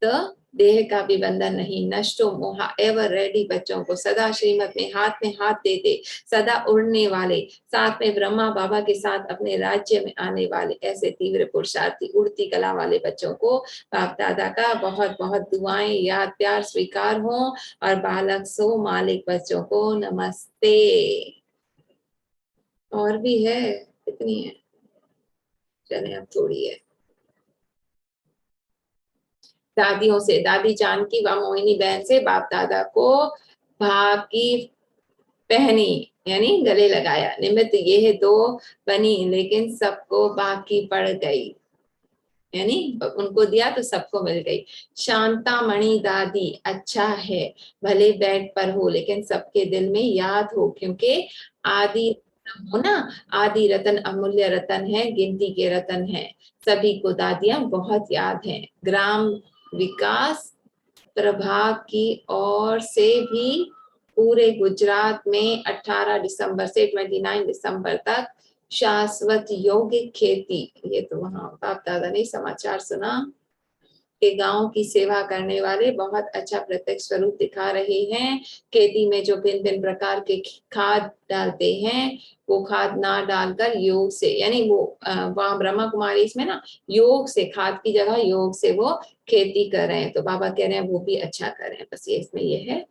तो देह का भी बंधन नहीं। नष्टो मोहा, एवर रेडी बच्चों को सदा श्रीमत में हाथ दे दे, सदा उड़ने वाले, साथ में ब्रह्मा बाबा के साथ अपने राज्य में आने वाले, ऐसे तीव्र पुरुषार्थी उड़ती कला वाले बच्चों को बाप दादा का बहुत बहुत दुआएं, याद प्यार स्वीकार हो। और बालक सो मालिक बच्चों को नमस्ते। और भी है, इतनी है, चले अब थोड़ी है। दादियों से, दादी जानकी व मोहिनी बहन से बाप दादा को भाव की पहनी, यानी गले लगाया, निमित्त ये दो बनी, लेकिन सबको बाकी पड़ गई, यानी उनको दिया तो सबको मिल गई। शांता मणि दादी, अच्छा है भले बेड पर हो, लेकिन सबके दिल में याद हो, क्योंकि आदि हो ना, आदि रतन अमूल्य रतन है, गिनती के रतन है। सभी को दादियां बहुत याद हैं। ग्राम विकास प्रभाग की ओर से भी पूरे गुजरात में 18 दिसंबर से 29 दिसंबर तक शाश्वत योगिक खेती, ये तो वहां बाप दादा ने समाचार सुना के गांव की सेवा करने वाले बहुत अच्छा प्रत्यक्ष स्वरूप दिखा रहे हैं। खेती में जो भिन्न भिन्न प्रकार के खाद डालते हैं वो खाद ना डालकर योग से, यानी वो वहां ब्रह्मा कुमारी इसमें ना योग से, खाद की जगह योग से वो खेती कर रहे हैं। तो बाबा कह रहे हैं वो भी अच्छा कर रहे हैं, बस ये इसमें ये है।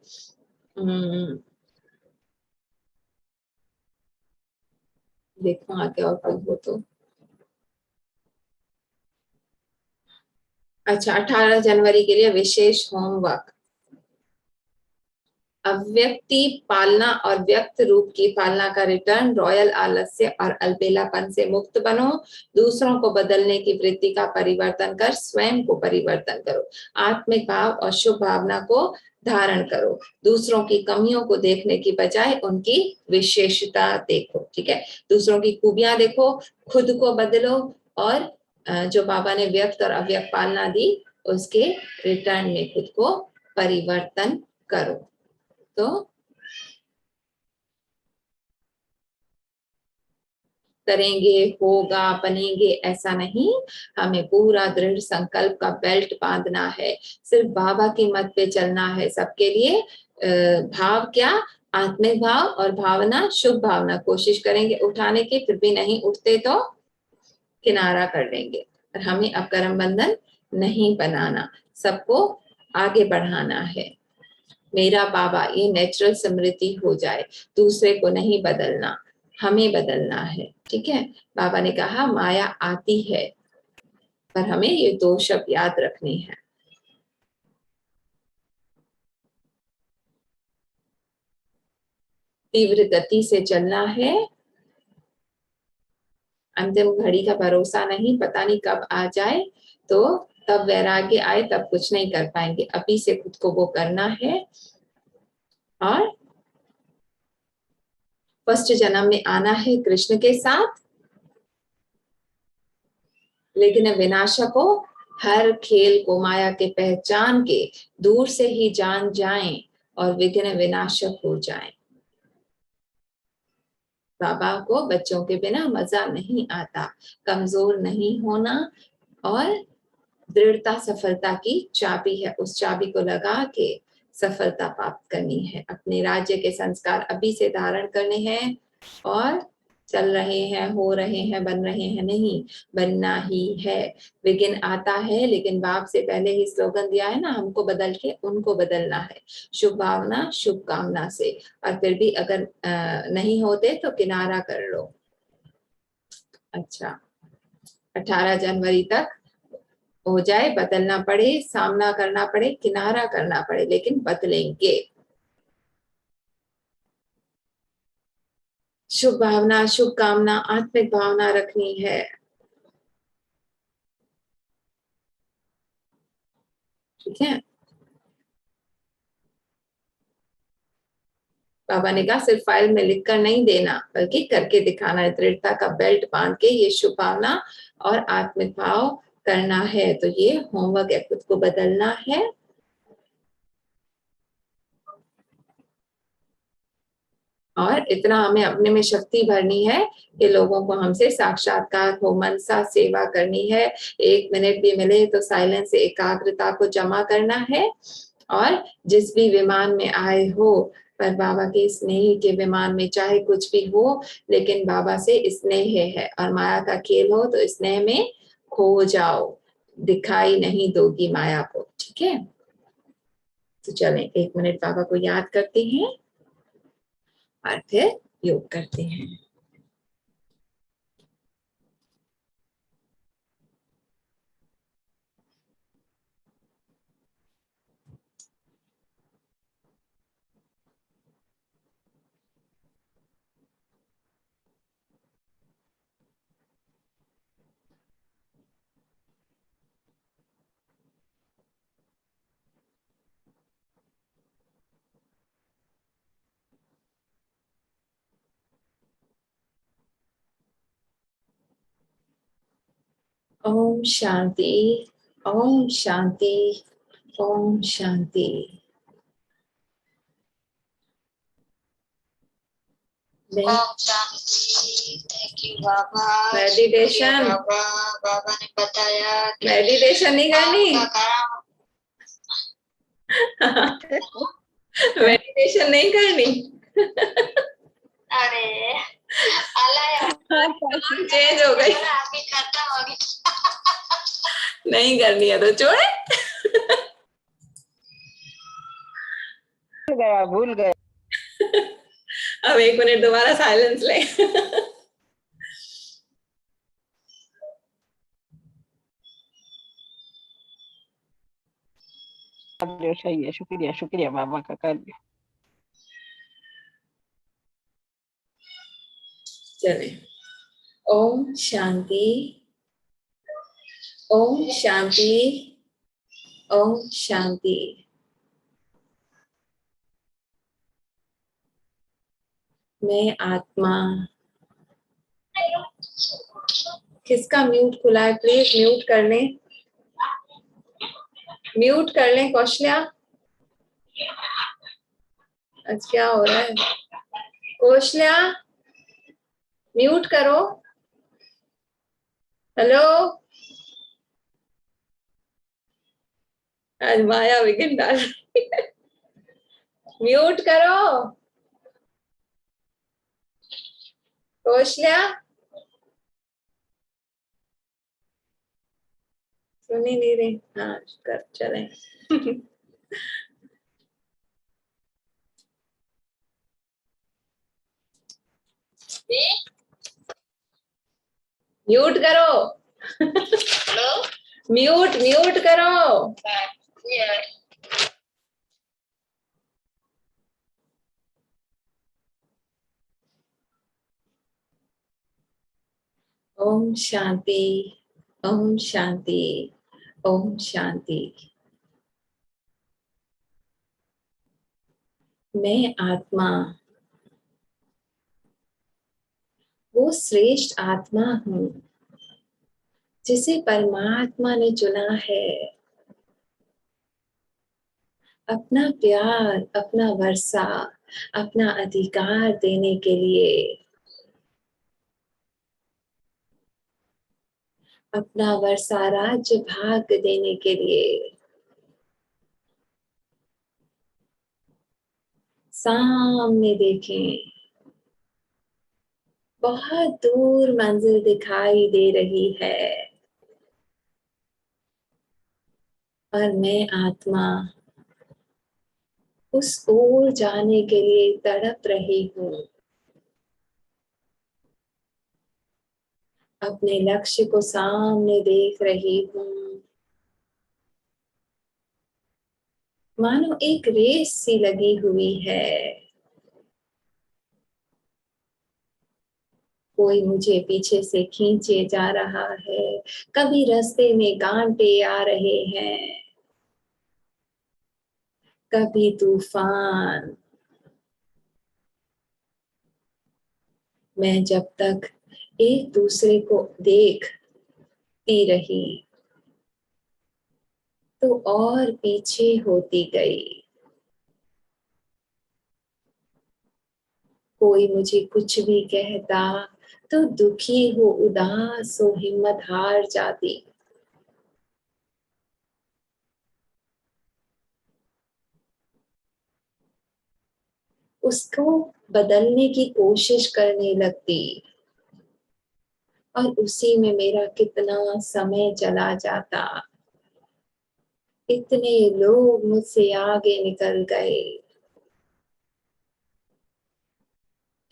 देखो आगे और कुछ हो तो। अच्छा, 18 जनवरी के लिए विशेष होमवर्क। अव्यक्ति पालना और व्यक्त रूप की पालना का रिटर्न। रॉयल आलस्य और अलबेलापन से मुक्त बनो। दूसरों को बदलने की वृत्ति का परिवर्तन कर स्वयं को परिवर्तन करो। आत्मिक भाव और शुभ भावना को धारण करो। दूसरों की कमियों को देखने की बजाय उनकी विशेषता देखो। ठीक है, दूसरों की खूबियां देखो, खुद को बदलो, और जो बाबा ने व्यक्त और अव्यक्त पालना दी उसके रिटर्न में खुद को परिवर्तन करो। तो करेंगे, होगा, बनेंगे, ऐसा नहीं। हमें पूरा दृढ़ संकल्प का बेल्ट बांधना है, सिर्फ बाबा की मत पे चलना है सबके लिए। भाव क्या? आत्मिक भाव और भावना शुभ भावना कोशिश करेंगे उठाने की, फिर भी नहीं उठते तो किनारा कर लेंगे। और हमें अब कर्म बंधन नहीं बनाना, सबको आगे बढ़ाना है। मेरा बाबा, ये नेचुरल समृद्धि हो जाए, दूसरे को नहीं बदलना, हमें बदलना है। ठीक है, बाबा ने कहा माया आती है, पर हमें ये दो शब्द याद रखने हैं। तीव्र गति से चलना है, अंतिम घड़ी का भरोसा नहीं, पता नहीं कब आ जाए, तो तब वैराग्य आए तब कुछ नहीं कर पाएंगे। अभी से खुद को वो करना है। और फर्स्ट जन्म में आना है कृष्ण के साथ, लेकिन विनाशक को हर खेल को माया के पहचान के दूर से ही जान जाएं और विघ्न विनाशक हो जाएं। बाबा को बच्चों के बिना मजा नहीं आता। कमजोर नहीं होना, और दृढ़ता सफलता की चाबी है, उस चाबी को लगा के सफलता प्राप्त करनी है। अपने राज्य के संस्कार अभी से धारण करने हैं, और चल रहे हैं, हो रहे हैं, बन रहे हैं नहीं, बनना ही है। विघ्न आता है, लेकिन बाप से पहले ही स्लोगन दिया है ना, हमको बदल के उनको बदलना है, शुभ भावना शुभ कामना से। और फिर भी अगर नहीं होते तो किनारा कर लो। अच्छा, 18 जनवरी तक हो जाए, बदलना पड़े, सामना करना पड़े, किनारा करना पड़े, लेकिन बदलेंगे। शुभ भावना शुभ कामना आत्मिक भावना रखनी है। ठीक है, बाबा ने कहा सिर्फ फाइल में लिखकर नहीं देना, बल्कि करके दिखाना है। दृढ़ता का बेल्ट बांध के ये शुभ भावना और आत्मिक भाव करना है। तो ये होमवर्क है, खुद को बदलना है। और इतना हमें अपने में शक्ति भरनी है कि लोगों को हमसे साक्षात्कार हो, मनसा सेवा करनी है। 1 मिनट भी मिले तो साइलेंस से एकाग्रता को जमा करना है। और जिस भी विमान में आए हो, पर बाबा के स्नेह के विमान में चाहे कुछ भी हो, लेकिन बाबा से स्नेह है, और माया का खेल हो तो स्नेह में खो जाओ, दिखाई नहीं दोगी माया को। ठीक है, तो चलें 1 मिनट बाबा को याद करते हैं और फिर योग करते हैं। ओम शांति, ओम शांति, ओम शांति। ओम शांति। थैंक यू बाबा। मेडिटेशन बाबा बाबा ने बताया मेडिटेशन नहीं करनी। मेडिटेशन नहीं करनी। अरे चेंज हो गई। अभी खत्म हो गई। नहीं करनी है तो छोड़े। भूल गए। अब 1 मिनट दोबारा साइलेंस ले। सही है, शुक्रिया शुक्रिया बाबा का कर दिया। चले। ओम शांति। ओम शांति। ओम शांति। मैं आत्मा। किसका म्यूट खुला है? प्लीज म्यूट कर लें। म्यूट कर लें कौशल्या। आज क्या हो रहा है? कौशल्या म्यूट करो। हेलो। आज माया विघ्न डाल। म्यूट करो कौशल्या। सुनी नहीं रही। हाँ कर चले। म्यूट करो। हेलो। म्यूट म्यूट करो। ओम शांति। ओम शांति। ओम शांति। मैं आत्मा, वो श्रेष्ठ आत्मा हूँ जिसे परमात्मा ने चुना है अपना प्यार, अपना वर्षा, अपना अधिकार देने के लिए, अपना वर्षा राज्य भाग देने के लिए। सामने देखें, बहुत दूर मंजिल दिखाई दे रही है और मैं आत्मा उस ओर जाने के लिए तड़प रही हूँ। अपने लक्ष्य को सामने देख रही हूँ। मानो एक रेस सी लगी हुई है। कोई मुझे पीछे से खींचे जा रहा है। कभी रास्ते में कांटे आ रहे हैं, कभी तूफान। मैं जब तक एक दूसरे को देखती रही तो और पीछे होती गई। कोई मुझे कुछ भी कहता तो दुखी हो, उदास हो, हिम्मत हार जाती। उसको बदलने की कोशिश करने लगती और उसी में मेरा कितना समय चला जाता। इतने लोग मुझसे आगे निकल गए।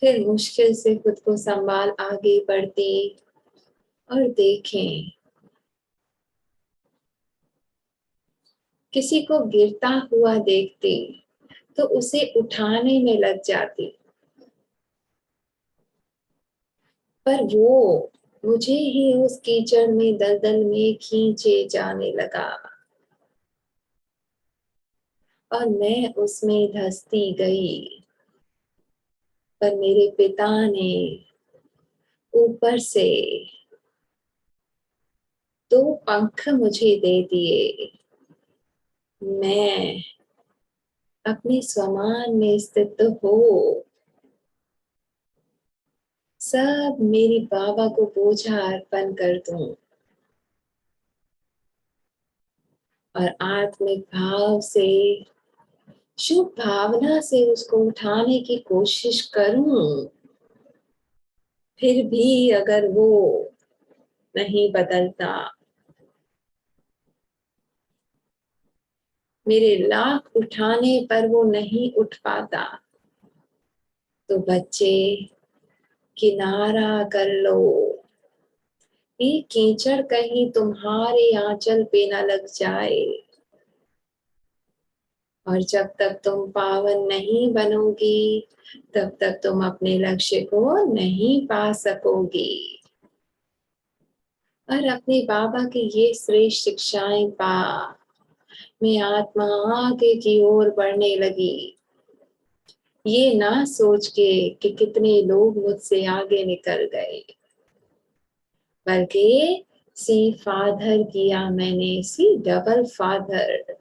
फिर मुश्किल से खुद को संभाल आगे बढ़ती और देखें, किसी को गिरता हुआ देखती तो उसे उठाने में लग जाती, पर वो मुझे ही उस कीचड़ में, दलदल में खींचे जाने लगा और मैं उसमें धंसती गई। पर मेरे पिता ने ऊपर से 2 पंख मुझे दे दिए। मैं अपने स्वमान में स्थित हो सब मेरी बाबा को बोझा अर्पण कर दूं और आत्मिक भाव से, शुभ भावना से उसको उठाने की कोशिश करूं। फिर भी अगर वो नहीं बदलता, मेरे लाख उठाने पर वो नहीं उठ पाता, तो बच्चे किनारा कर लो। ये कीचड़ कहीं तुम्हारे आंचल पे ना लग जाए। और जब तक तुम पावन नहीं बनोगी, तब तक तुम अपने लक्ष्य को नहीं पा सकोगी। और अपने बाबा की ये श्रेष्ठ शिक्षाएं पा, मैं आत्मा आगे की ओर बढ़ने लगी। ये ना सोच के कि कितने लोग मुझसे आगे निकल गए, बल्कि सी फादर किया मैंने, सी डबल फादर।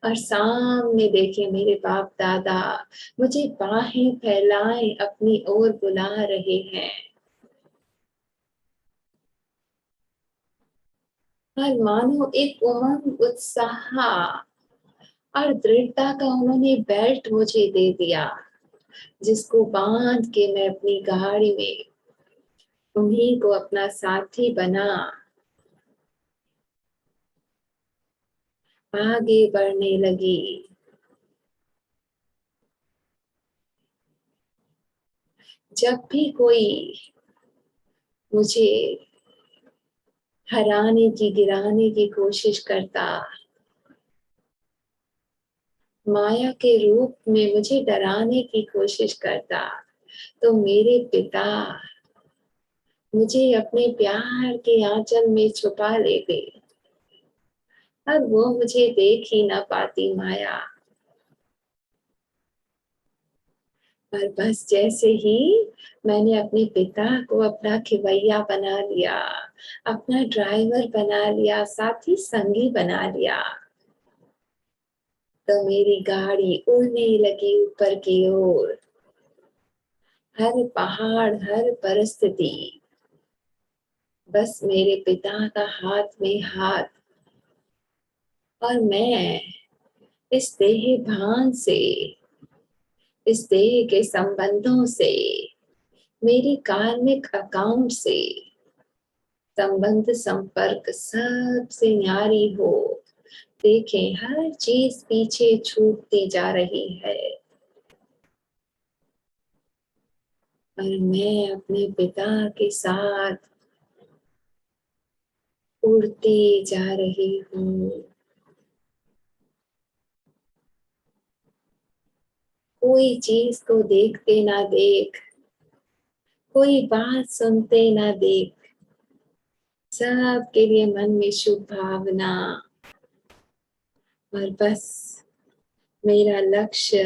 और सामने देखिए मेरे बाप दादा मुझे बाहें फैलाए अपनी ओर बुला रहे हैं। और मानो एक उमंग, उत्साह और दृढ़ता का उन्होंने बेल्ट मुझे दे दिया, जिसको बांध के मैं अपनी गाड़ी में उन्हीं को अपना साथी बना आगे बढ़ने लगी। जब भी कोई मुझे हराने की, गिराने की कोशिश करता, माया के रूप में मुझे डराने की कोशिश करता, तो मेरे पिता मुझे अपने प्यार के आंचल में छुपा लेते और वो मुझे देख ही ना पाती माया। पर बस जैसे ही मैंने अपने पिता को अपना खिवैया बना लिया, अपना ड्राइवर बना लिया, साथी संगी बना लिया, तो मेरी गाड़ी उड़ने लगी ऊपर की ओर। हर पहाड़, हर परिस्थिति, बस मेरे पिता का हाथ में हाथ, और मैं इस देह भान से, इस देह के संबंधों से, मेरी कार्मिक अकाउंट से संबंध, संपर्क सबसे न्यारी हो। देखें हर चीज पीछे छूटती जा रही है और मैं अपने पिता के साथ उड़ती जा रही हूँ। कोई चीज को देखते ना देख, कोई बात सुनते ना देख, सब के लिए मन में शुभ भावना, और बस मेरा लक्ष्य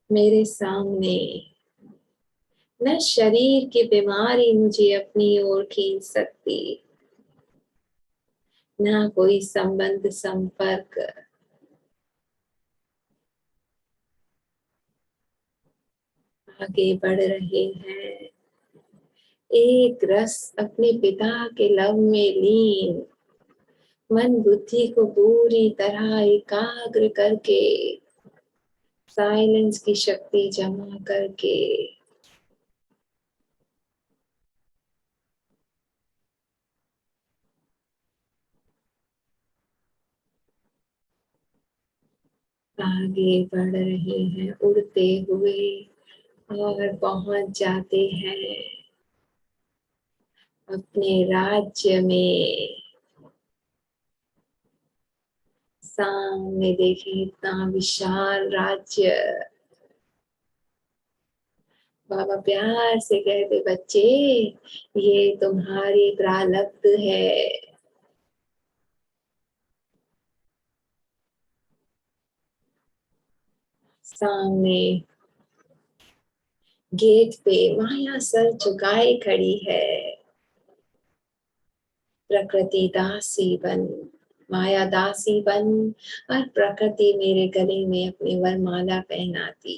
मेरे सामने। न शरीर की बीमारी मुझे अपनी ओर खींच सकती, ना कोई संबंध, संपर्क। आगे बढ़ रहे हैं एक रस अपने पिता के लव में लीन, मन बुद्धि को पूरी तरह एकाग्र करके, साइलेंस की शक्ति जमा करके। आगे बढ़ रहे हैं उड़ते हुए और पहुंच जाते हैं अपने राज्य में। सामने देखें इतना विशाल राज्य। बाबा प्यार से कहते, बच्चे ये तुम्हारी प्रारब्ध है। सामने गेट पे माया सर झुकाए खड़ी है। प्रकृति दासी बन, माया दासी बन, और प्रकृति मेरे गले में अपनी वरमाला पहनाती।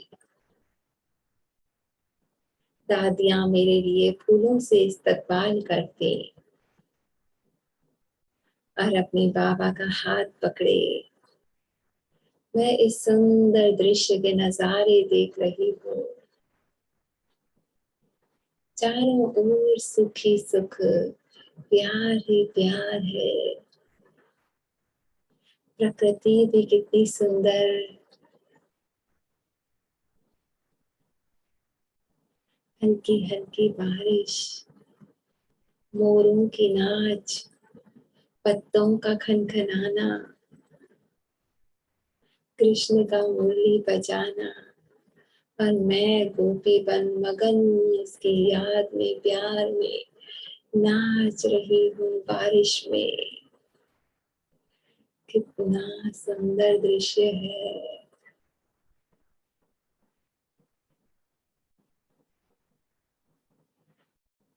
दादियां मेरे लिए फूलों से इस्तकबाल करते और अपने बाबा का हाथ पकड़े। मैं इस सुंदर दृश्य के नजारे देख रही हूँ। चारों ओर सुख ही सुख, प्यार ही प्यार है। प्रकृति भी कितनी सुंदर, हल्की हल्की बारिश, मोरों की नाच, पत्तों का खनखनाना, कृष्ण का मुरली बजाना और मैं गोपी बन मगन इसकी याद में, प्यार में नाच रही हूँ बारिश में। कितना सुंदर दृश्य है।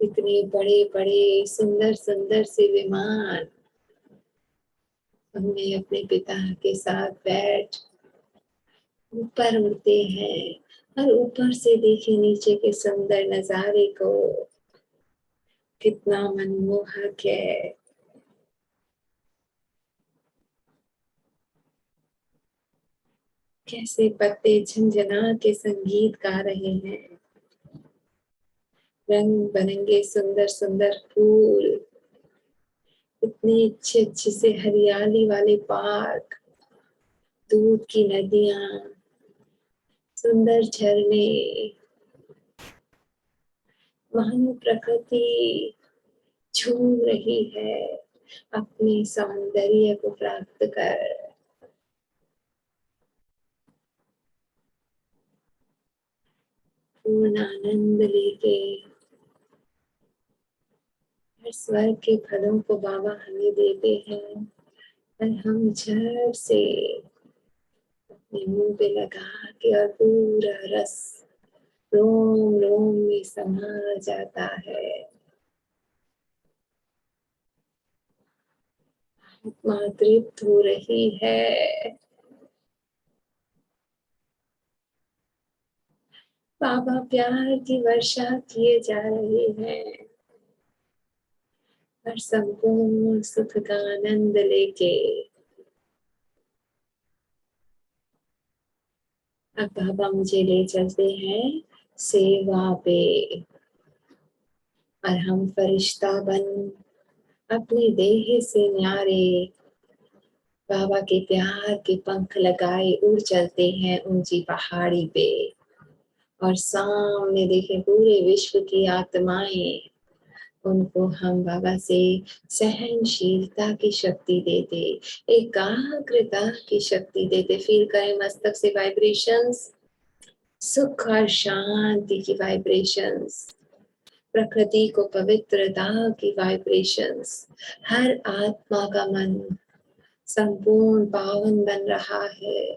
इतने बड़े बड़े सुंदर सुंदर से विमान हमने अपने पिता के साथ बैठ ऊपर उड़ते हैं और ऊपर से देखे नीचे के सुंदर नजारे को। कितना मनमोहक है। कैसे पत्ते झंझना के संगीत गा रहे हैं। रंग बिरंगे सुंदर सुंदर फूल, इतनी अच्छे अच्छे से हरियाली वाले पार्क, दूध की नदियां, सुंदर झरने, मानो प्रकृति झूम रही है अपने सौंदर्य को प्राप्त कर। पूर्ण आनंद लेके हर स्वर्ग के फलों को बाबा हमें देते हैं और हम झट से अपने मुंह पे लगा के और पूरा रस रोम रोम में समा जाता है। आत्मा तृप्त हो रही है। बाबा प्यार की वर्षा किए जा रहे हैं और संपूर्ण सुख का आनंद लेके अब बाबा मुझे ले चलते हैं सेवा पे और हम फरिश्ता बन अपने देह से न्यारे बाबा के प्यार के पंख लगाए उड़ चलते हैं ऊंची पहाड़ी पे। और सामने देखें पूरे विश्व की आत्माएं, उनको हम बाबा से सहनशीलता की शक्ति देते, एकाग्रता की शक्ति देते। फील करें मस्तक से वाइब्रेशंस, सुख और शांति की वाइब्रेशंस, प्रकृति को पवित्रता की वाइब्रेशंस। हर आत्मा का मन संपूर्ण पावन बन रहा है।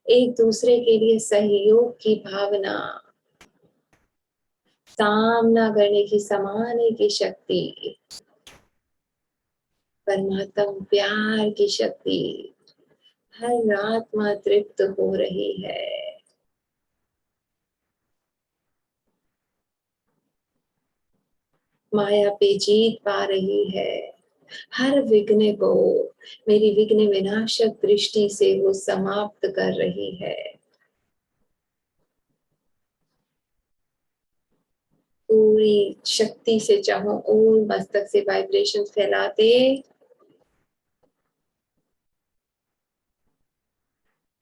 एक दूसरे के लिए सहयोग की भावना, सामना करने की, समाने की शक्ति, परमात्मा प्यार की शक्ति, हर आत्मा तृप्त हो रही है। माया पे जीत पा रही है। हर विघ्न को मेरी विघ्न विनाशक दृष्टि से वो समाप्त कर रही है। पूरी शक्ति से चाहो ओम मस्तक से वाइब्रेशन फैलाते,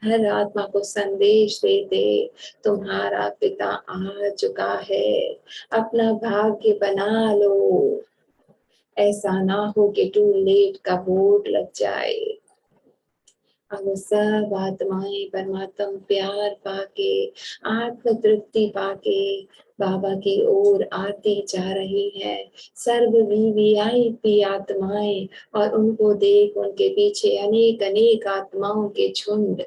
हर आत्मा को संदेश देते, तुम्हारा पिता आ चुका है, अपना भाग्य बना लो। ऐसा ना हो कि टू लेट का बोर्ड लग जाए। अब सब आत्माएं परमात्मा प्यार पाके, आत्म तृप्ति पाके बाबा की ओर आती जा रही है। सर्व वीवीआईपी आत्माएं, और उनको देख उनके पीछे अनेक अनेक आत्माओं के झुंड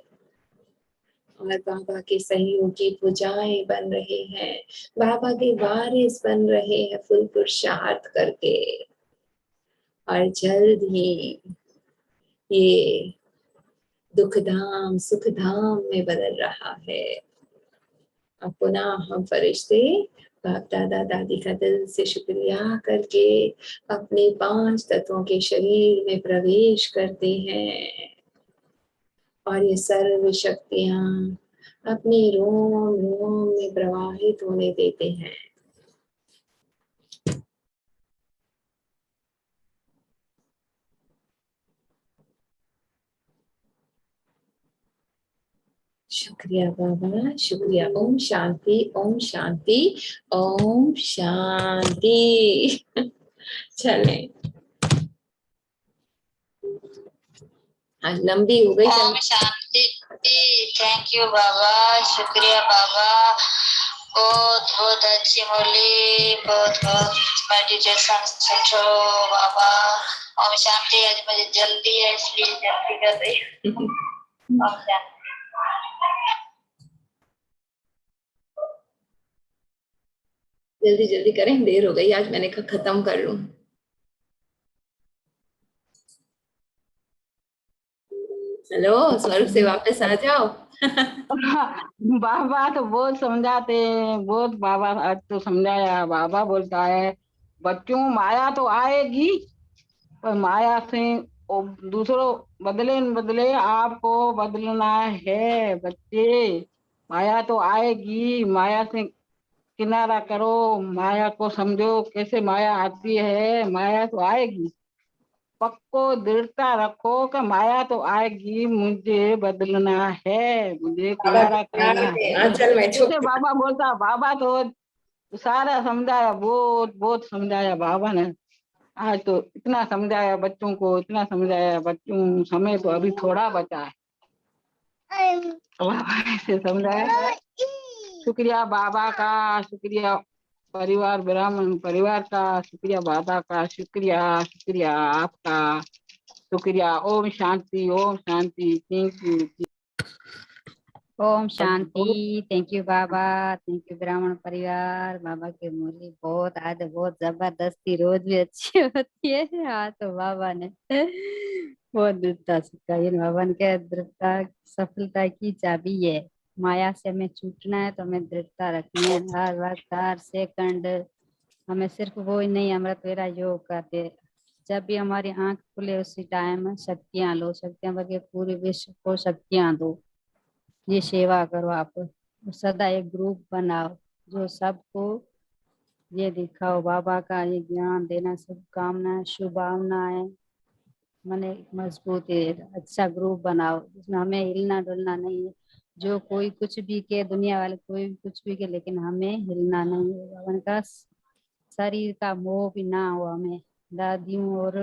और बाबा के सहयोगी भुजाएं बन रहे हैं, बाबा के वारिस बन रहे हैं फुल पुरुषार्थ करके। और जल्द ही ये दुखधाम सुखधाम में बदल रहा है। अब पुनः हम फरिश्ते बाप दादा दादी का दिल से शुक्रिया करके अपने 5 तत्वों के शरीर में प्रवेश करते हैं और ये सर्व शक्तियां अपने रोम रोम में प्रवाहित होने देते हैं। शुक्रिया बाबा, शुक्रिया। ओम शांति, ओम शांति, ओम शांति। चले, आज लंबी हो गई। ओम शांति। थैंक यू बाबा, शुक्रिया बाबा, बहुत बहुत अच्छी मुरली, बहुत बहुत मेडिटेशन सीखो बाबा। ओम शांति। आज मुझे जल्दी है इसलिए जल्दी कर रही हूँ। ओम शांति। जल्दी जल्दी करें, देर हो गई, आज मैंने कहा खत्म कर लूं। हेलो, स्वरूप से वापस आ जाओ। बाबा तो बहुत समझाते हैं, बहुत बाबा आज तो समझाया। बाबा बोलता है बच्चों माया तो आएगी, पर माया से दूसरों बदले न बदले आपको बदलना है बच्चे। माया तो आएगी, माया से किनारा करो, माया को समझो कैसे माया आती है। माया तो आएगी, पक्को दृढ़ता रखो कि माया तो आएगी, मुझे बदलना है, मुझे किनारा करना है। आंचल में छुप। जैसे बाबा बोलता, बाबा तो सारा समझाया, बहुत बहुत समझाया बाबा ने। आज तो इतना समझाया बच्चों को, इतना समझाया बच्चों, समय तो अभी थोड़ा बचा है। बाबा ऐसे समझाया। शुक्रिया बाबा का, शुक्रिया परिवार ब्राह्मण परिवार का, शुक्रिया बाबा का, शुक्रिया शुक्रिया आपका, शुक्रिया। ओम शांति, ओम शांति। Thank you. ओम शांति। थैंक यू बाबा, थैंक यू ब्राह्मण परिवार। बाबा की मुरली बहुत आज बहुत जबरदस्ती, रोज भी अच्छी होती है। हाँ तो बाबा ने बहुत दृढ़ता सिखाई। बाबा ने क्या, दृढ़ता सफलता की चाबी है। माया से हमें छूटना है तो हमें दृढ़ता रखनी है। हर वक्त हर सेकंड हमें सिर्फ वो ही नहीं, अमृत वेला योग करते। जब भी हमारी आंख खुले उसी टाइम शक्तियां लो, शक्तियां बल्कि पूरे विश्व को शक्तियां दो। ये सेवा करो आप, सदा एक ग्रुप बनाओ जो सबको ये दिखाओ बाबा का ये ज्ञान देना। शुभकामनाएं, शुभभावनाएं मने मजबूत है। अच्छा ग्रुप बनाओ जिसमें हमें हिलना डुलना नहीं है। जो कोई कुछ भी के, दुनिया वाले कोई भी कुछ भी के, लेकिन हमें हिलना नहीं है। बाबा ने कहा शरीर का मोह भी ना हो हमें। दादियों और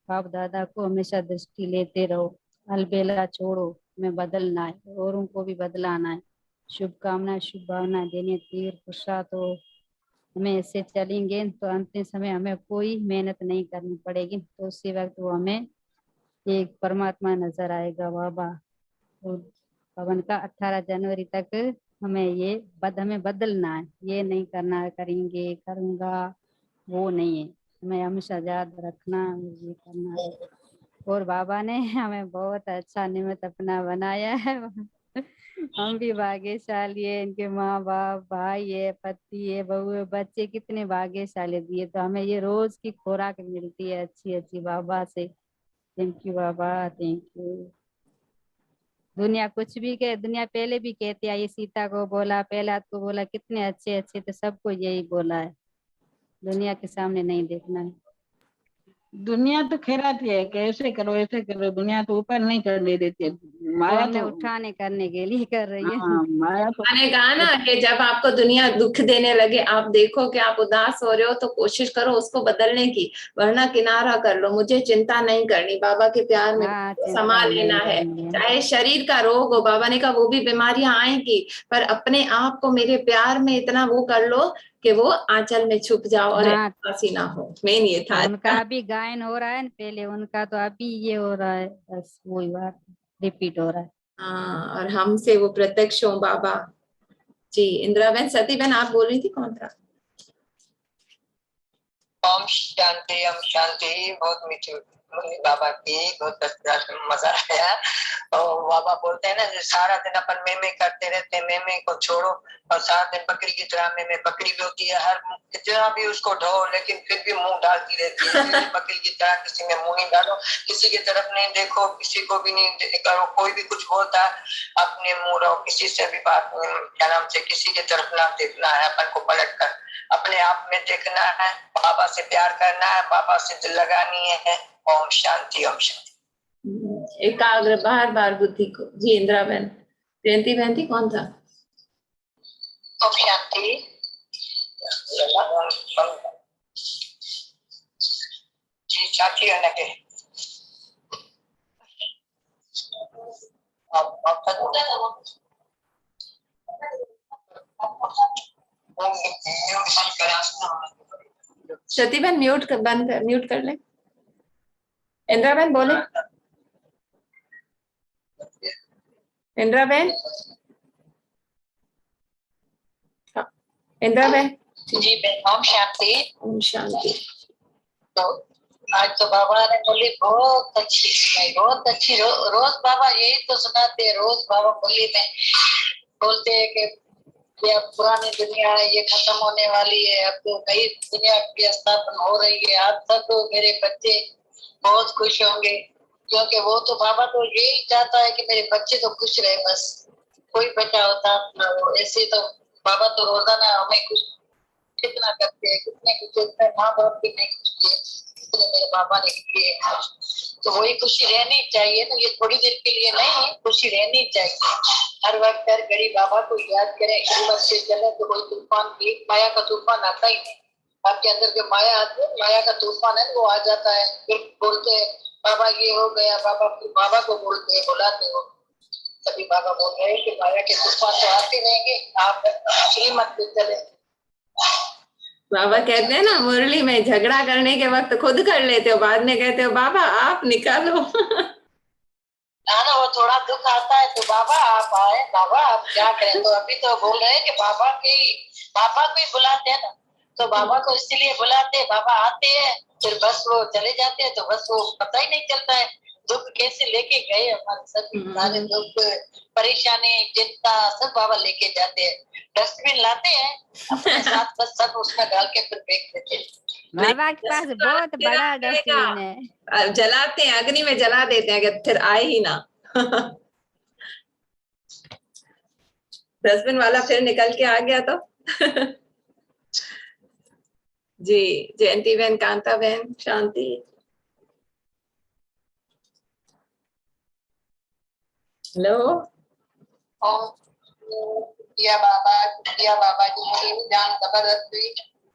बाप दादा को हमेशा दृष्टि लेते रहो। अलबेला छोड़ो, हमें बदलना है, औरों को भी बदलाना है। शुभकामनाएं, शुभ भावनाएं देने तीर पुरुषार्थ हो। हमें ऐसे चलेंगे तो अंतिम समय हमें कोई मेहनत नहीं करनी पड़ेगी, तो उसी वक्त वो हमें एक परमात्मा नजर आएगा बाबा। तो पवन का 18 जनवरी तक हमें बदलना है। ये नहीं करना करेंगे करूंगा, वो नहीं है। हमें हमेशा याद रखना, ये करना है। और बाबा ने हमें बहुत अच्छा निमित्त अपना बनाया है। हम भी भाग्यशाली है, इनके माँ बाप, भाई है, पति है, बहू है, बच्चे कितने भाग्यशाली दिए। तो हमें ये रोज की खुराक मिलती है अच्छी अच्छी बाबा से। थैंक यू बाबा, थैंक यू। दुनिया कुछ भी कहे, दुनिया पहले भी कहती है, ये सीता को बोला, प्रहलाद को बोला, कितने अच्छे अच्छे, तो सबको यही बोला है। दुनिया के सामने नहीं देखना है। दुनिया तो खैराती है कि ऐसे करो ऐसे करो, दुनिया तो ऊपर नहीं करने देती है। वो माया हमने तो, उठाने करने के लिए कर रही है। हाँ माया तो मैंने कहा ना कि जब आपको दुनिया दुख देने लगे, आप देखो कि आप उदास हो रहे हो, तो कोशिश करो उसको बदलने की, वरना किनारा कर लो। मुझे चिंता नहीं करनी, बाबा के प्यार में हाँ, समा चिंता लेना नहीं है। करनी है। चाहे शरीर का रोग हो, बाबा ने कहा वो भी बीमारियां आएंगी, पर अपने आप को मेरे प्यार में इतना वो कर लो कि वो आंचल में छुप जाओ और हाँ, एहसास ही ना हो। मेन ये था। उनका अभी गायन हो रहा है ना, पहले उनका तो अभी ये हो रहा है, बस वही बात रिपीट हो रहा है। हाँ, और हमसे वो प्रत्यक्ष हो बाबा जी। इंदिरा बहन, सती बहन, आप बोल रही थी, कौन था? ओम शांति, ओम शांति। बहुत मीठी मुरली बाबा की, बहुत अच्छा मजा आया। तो बाबा बोलते हैं ना, सारा दिन अपन में करते रहते हैं, में को छोड़ो, और सारा दिन बकरी की तरह में बकरी भी होती है, हर कितना भी उसको ढो लेकिन फिर भी मुंह डालती रहती है। बकरी की तरह किसी में मुंह नहीं डालो, किसी की तरफ नहीं देखो, किसी को भी नहीं करो, कोई भी कुछ बोलता है अपने मुंह रहो, किसी से भी बात क्या नाम से किसी की तरफ ना देखना है, अपन को पलट कर अपने आप में देखना है, बाबा से प्यार करना है, बाबा से दिल लगानी है। ओम शांति, ओम शांति। एकाग्र बार बार बुद्धि को। जी इंदिरा बहन, जयंती बहन थी, कौन था? ओम शांति। जी साथी है ना के सती बहन म्यूट कर ले। इंदिरा बहन बोले, इंदिरा बहन, इंदिरा बहन। जी बहन, ओम शांति। ओम शांति। तो आज तो बाबा ने बोली बहुत अच्छी सुनाई, बहुत अच्छी। रोज बाबा यही तो सुनाते हैं, रोज बाबा बोली में बोलते हैं कि ये पुरानी दुनिया है, ये खत्म होने वाली है, अब तो नई दुनिया की स्थापना हो रही है। आज तक तो मेरे बच्चे बहुत खुश होंगे, क्योंकि वो तो बाबा तो यही चाहता है कि मेरे बच्चे तो खुश रहे, बस कोई बच्चा होता ना हो। ऐसे तो बाबा तो रोजाना हमें कुछ कितना करते हैं, कितने कुछ माँ बाप भी नहीं खुश किए, इतने मेरे बाबा ने किए। तो वही खुशी रहनी चाहिए ना, ये थोड़ी देर के लिए नहीं, खुशी रहनी चाहिए। हर वक्त हर घड़ी बाबा को याद करें, हिम्मत से चले तो कोई तूफान भी, माया का तूफान आता ही नहीं। आपके अंदर जो माया आती है, माया का तूफान है वो आ जाता है, फिर बोलते हैं बाबा ये हो गया, बाबा बाबा को बोलते हैं, बुलाते हो। तभी बाबा बोल रहे हैं कि माया के तूफान तो आते रहेंगे, आप श्रीमत पे चले। बाबा कहते हैं ना, मुरली में झगड़ा करने के वक्त खुद कर लेते हो, बाद में कहते हो बाबा आप निकालो। ना वो थोड़ा दुख आता है तो बाबा आप आए, बाबा आप क्या करें। तो अभी तो बोल रहे हैं कि बाबा को ही बुलाते हैं ना, तो बाबा को इसलिए बुलाते हैं, बाबा आते हैं फिर बस वो चले जाते हैं, तो बस वो पता ही नहीं चलता है दुख कैसे लेके गए हमारे सभी सारे दुख, परेशानी, चिंता सब बाबा लेके जाते हैं। डस्टबिन लाते हैं अपने साथ, बस सब उसमें डाल के फिर फेंक देते हैं। बाबा के पास बहुत बड़ा डस्टबिन है, जलाते हैं, अग्नि में जला देते हैं कि फिर आए ही ना। डस्टबिन वाला फिर निकल के आ गया तो। जी जयंती बहन, कांता बहन, शांति। हेलो। किया बाबा जी मेरी जान जबरदस्त हुई,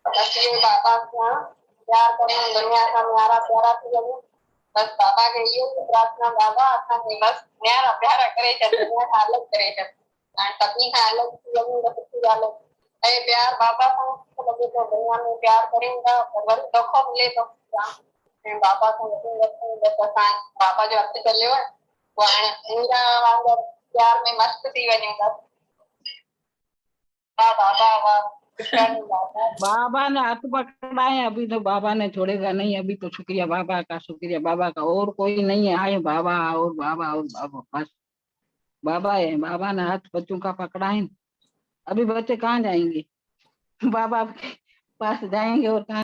इसलिए बाबा का प्यार करें, दुनिया का न्यारा प्यारा थी। बस बाबा के ये प्रार्थना, बाबा असांखे बस न्यारा प्यारा करे, दुनिया का अलग करे, पत्नी का अलग थी, पति का अलग। ऐ प्यार बाबा को लगे तो दुनिया में प्यार करेंगे, पर दुखों मिले तो बाबा को बाबा जो हथ चले वो हीरा वांगुर प्यार में मस्त थी वञे। बाबा ने हाथ पकड़ाए, अभी तो बाबा ने छोड़ेगा नहीं, अभी तो शुक्रिया बाबा का, शुक्रिया बाबा का, और कोई नहीं है। आए बाबा और बाबा और बाबा, बस बाबा है। बाबा ने हाथ बच्चों का पकड़ाए, अभी बच्चे कहाँ जाएंगे, बाबा के पास जाएंगे और कहाँ।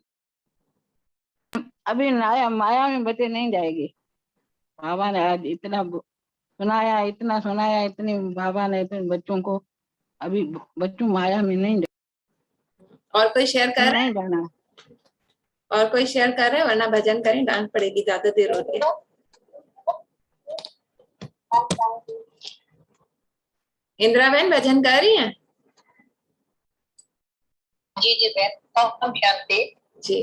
अभी माया में बच्चे नहीं जाएंगे। बाबा ने आज इतना सुनाया, इतना सुनाया, इतनी बाबा ने इतने बच्चों को, अभी बच्चों माया में नहीं और कोई शेयर कर रहे हैं? जाना। और कोई शेयर कर रहे हैं, वरना भजन करें, डांट पड़ेगी, ज्यादा देर हो रही है। इंदिरा बहन भजन कर रही हैं? जी जी बहन, शांति जी।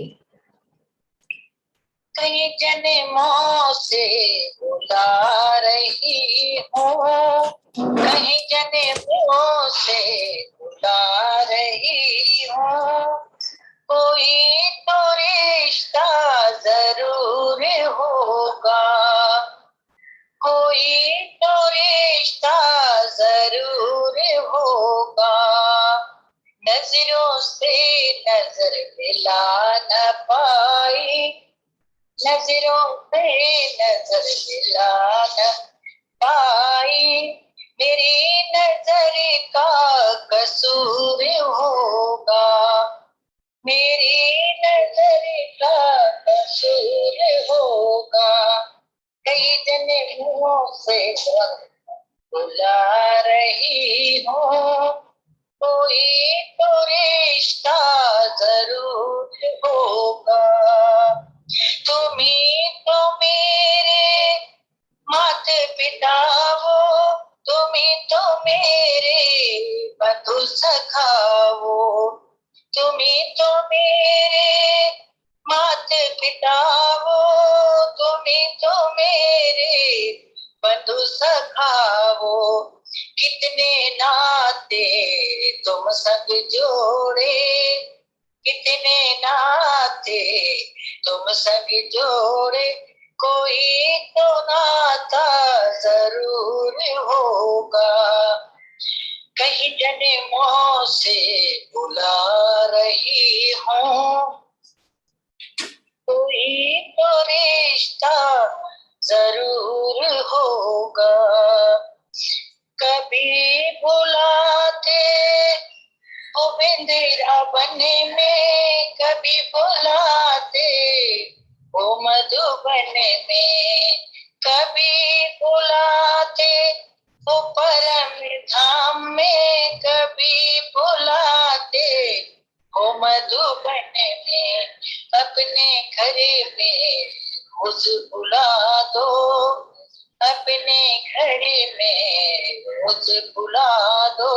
कई जन्मों से बुला रही हूँ, कई जन्मों से बुला रही हूँ, कोई तो रिश्ता जरूर होगा, कोई तो रिश्ता जरूर होगा। नजरों से नजर मिला न पाई, नजरों से नजर मिला न पाई, मेरी नजर का कसूर होगा, मेरी नजर का कसूर होगा। कई जन्मों से बुला रही हूँ, कोई तो रिश्ता जरूर होगा। तुम्ही तो मेरे माते पिता हो, तुम्ही तो मेरे बंधु सखा हो, तुम्ही तो मेरे माते पिता हो, तुम्ही तो मेरे बंधु सखा हो। कितने नाते तुम संग जोड़े, कितने नाते तुम संग जोड़े, कोई तो नाता जरूर होगा। कहीं जन्मों से बुला रही हूँ, कोई तो रिश्ता जरूर होगा। कभी बुलाते वो बिंदिरा बने में, कभी बुलाते वो मधुबन में, कभी बुलाते वो परम धाम में, कभी बुलाते वो मधुबन में। अपने घर में मुझे बुला दो, अपने घर में मुझे बुला दो,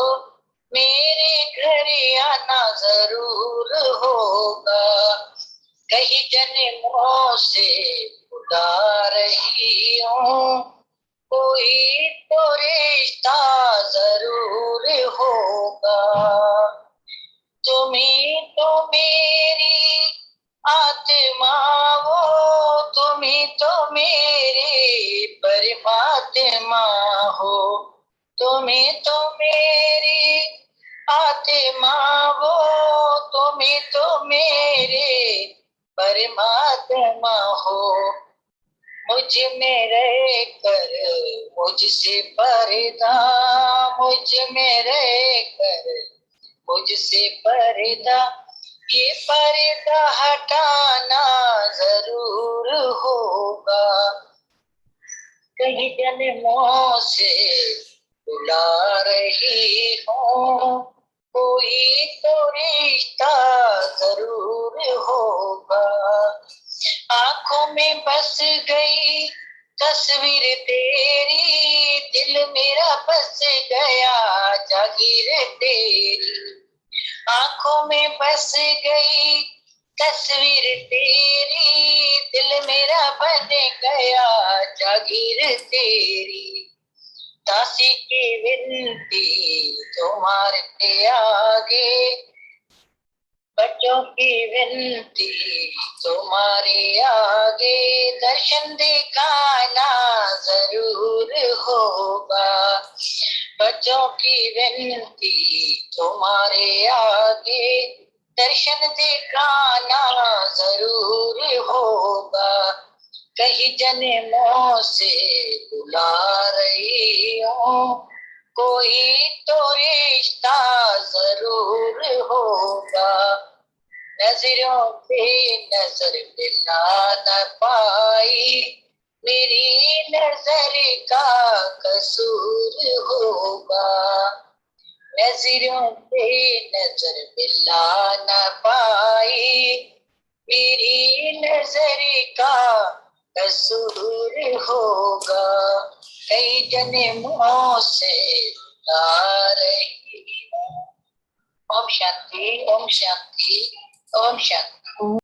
मेरे घर आना जरूर होगा। कहीं जन्मों से बुला रही हूँ, कोई तो रिश्ता जरूर होगा। तुम्ही तो मेरी आत्मा हो, तुम्ही तो मेरी परमात्मा हो, तुम्ही तो मेरी आत्मा हो, तुम्ही तो मेरे परमात्मा हो। मुझ में रहकर मुझसे पर्दा, मुझ में रहकर मुझसे पर्दा, ये पर्दा हटाना जरूर होगा। कहीं जन्मों से बुला रही हूँ, कोई तो रिश्ता जरूर होगा। आंखों में बस गई तस्वीर तेरी, दिल मेरा बस गया जागीर तेरी। आंखों में बस गई तस्वीर तेरी, दिल मेरा बन गया जागीर तेरी। दासी की विनती तुम्हारे आगे, बच्चों की विनती तुम्हारे आगे, दर्शन दिखाना जरूर होगा। बच्चों की विनती तुम्हारे आगे, दर्शन दिखाना जरूर होगा। कहीं जन्मों से बुला रही हूँ, कोई तो रिश्ता जरूर होगा। नजरों पे नजर मिला न पाई, मेरी नजर का कसूर होगा। नजरों पे नजर मिला न पाई, मेरी नजर का कसूर होगा। कई जन्मों से बुला रही हूँ। ओम शांति, ओम शांति, ओम शांति।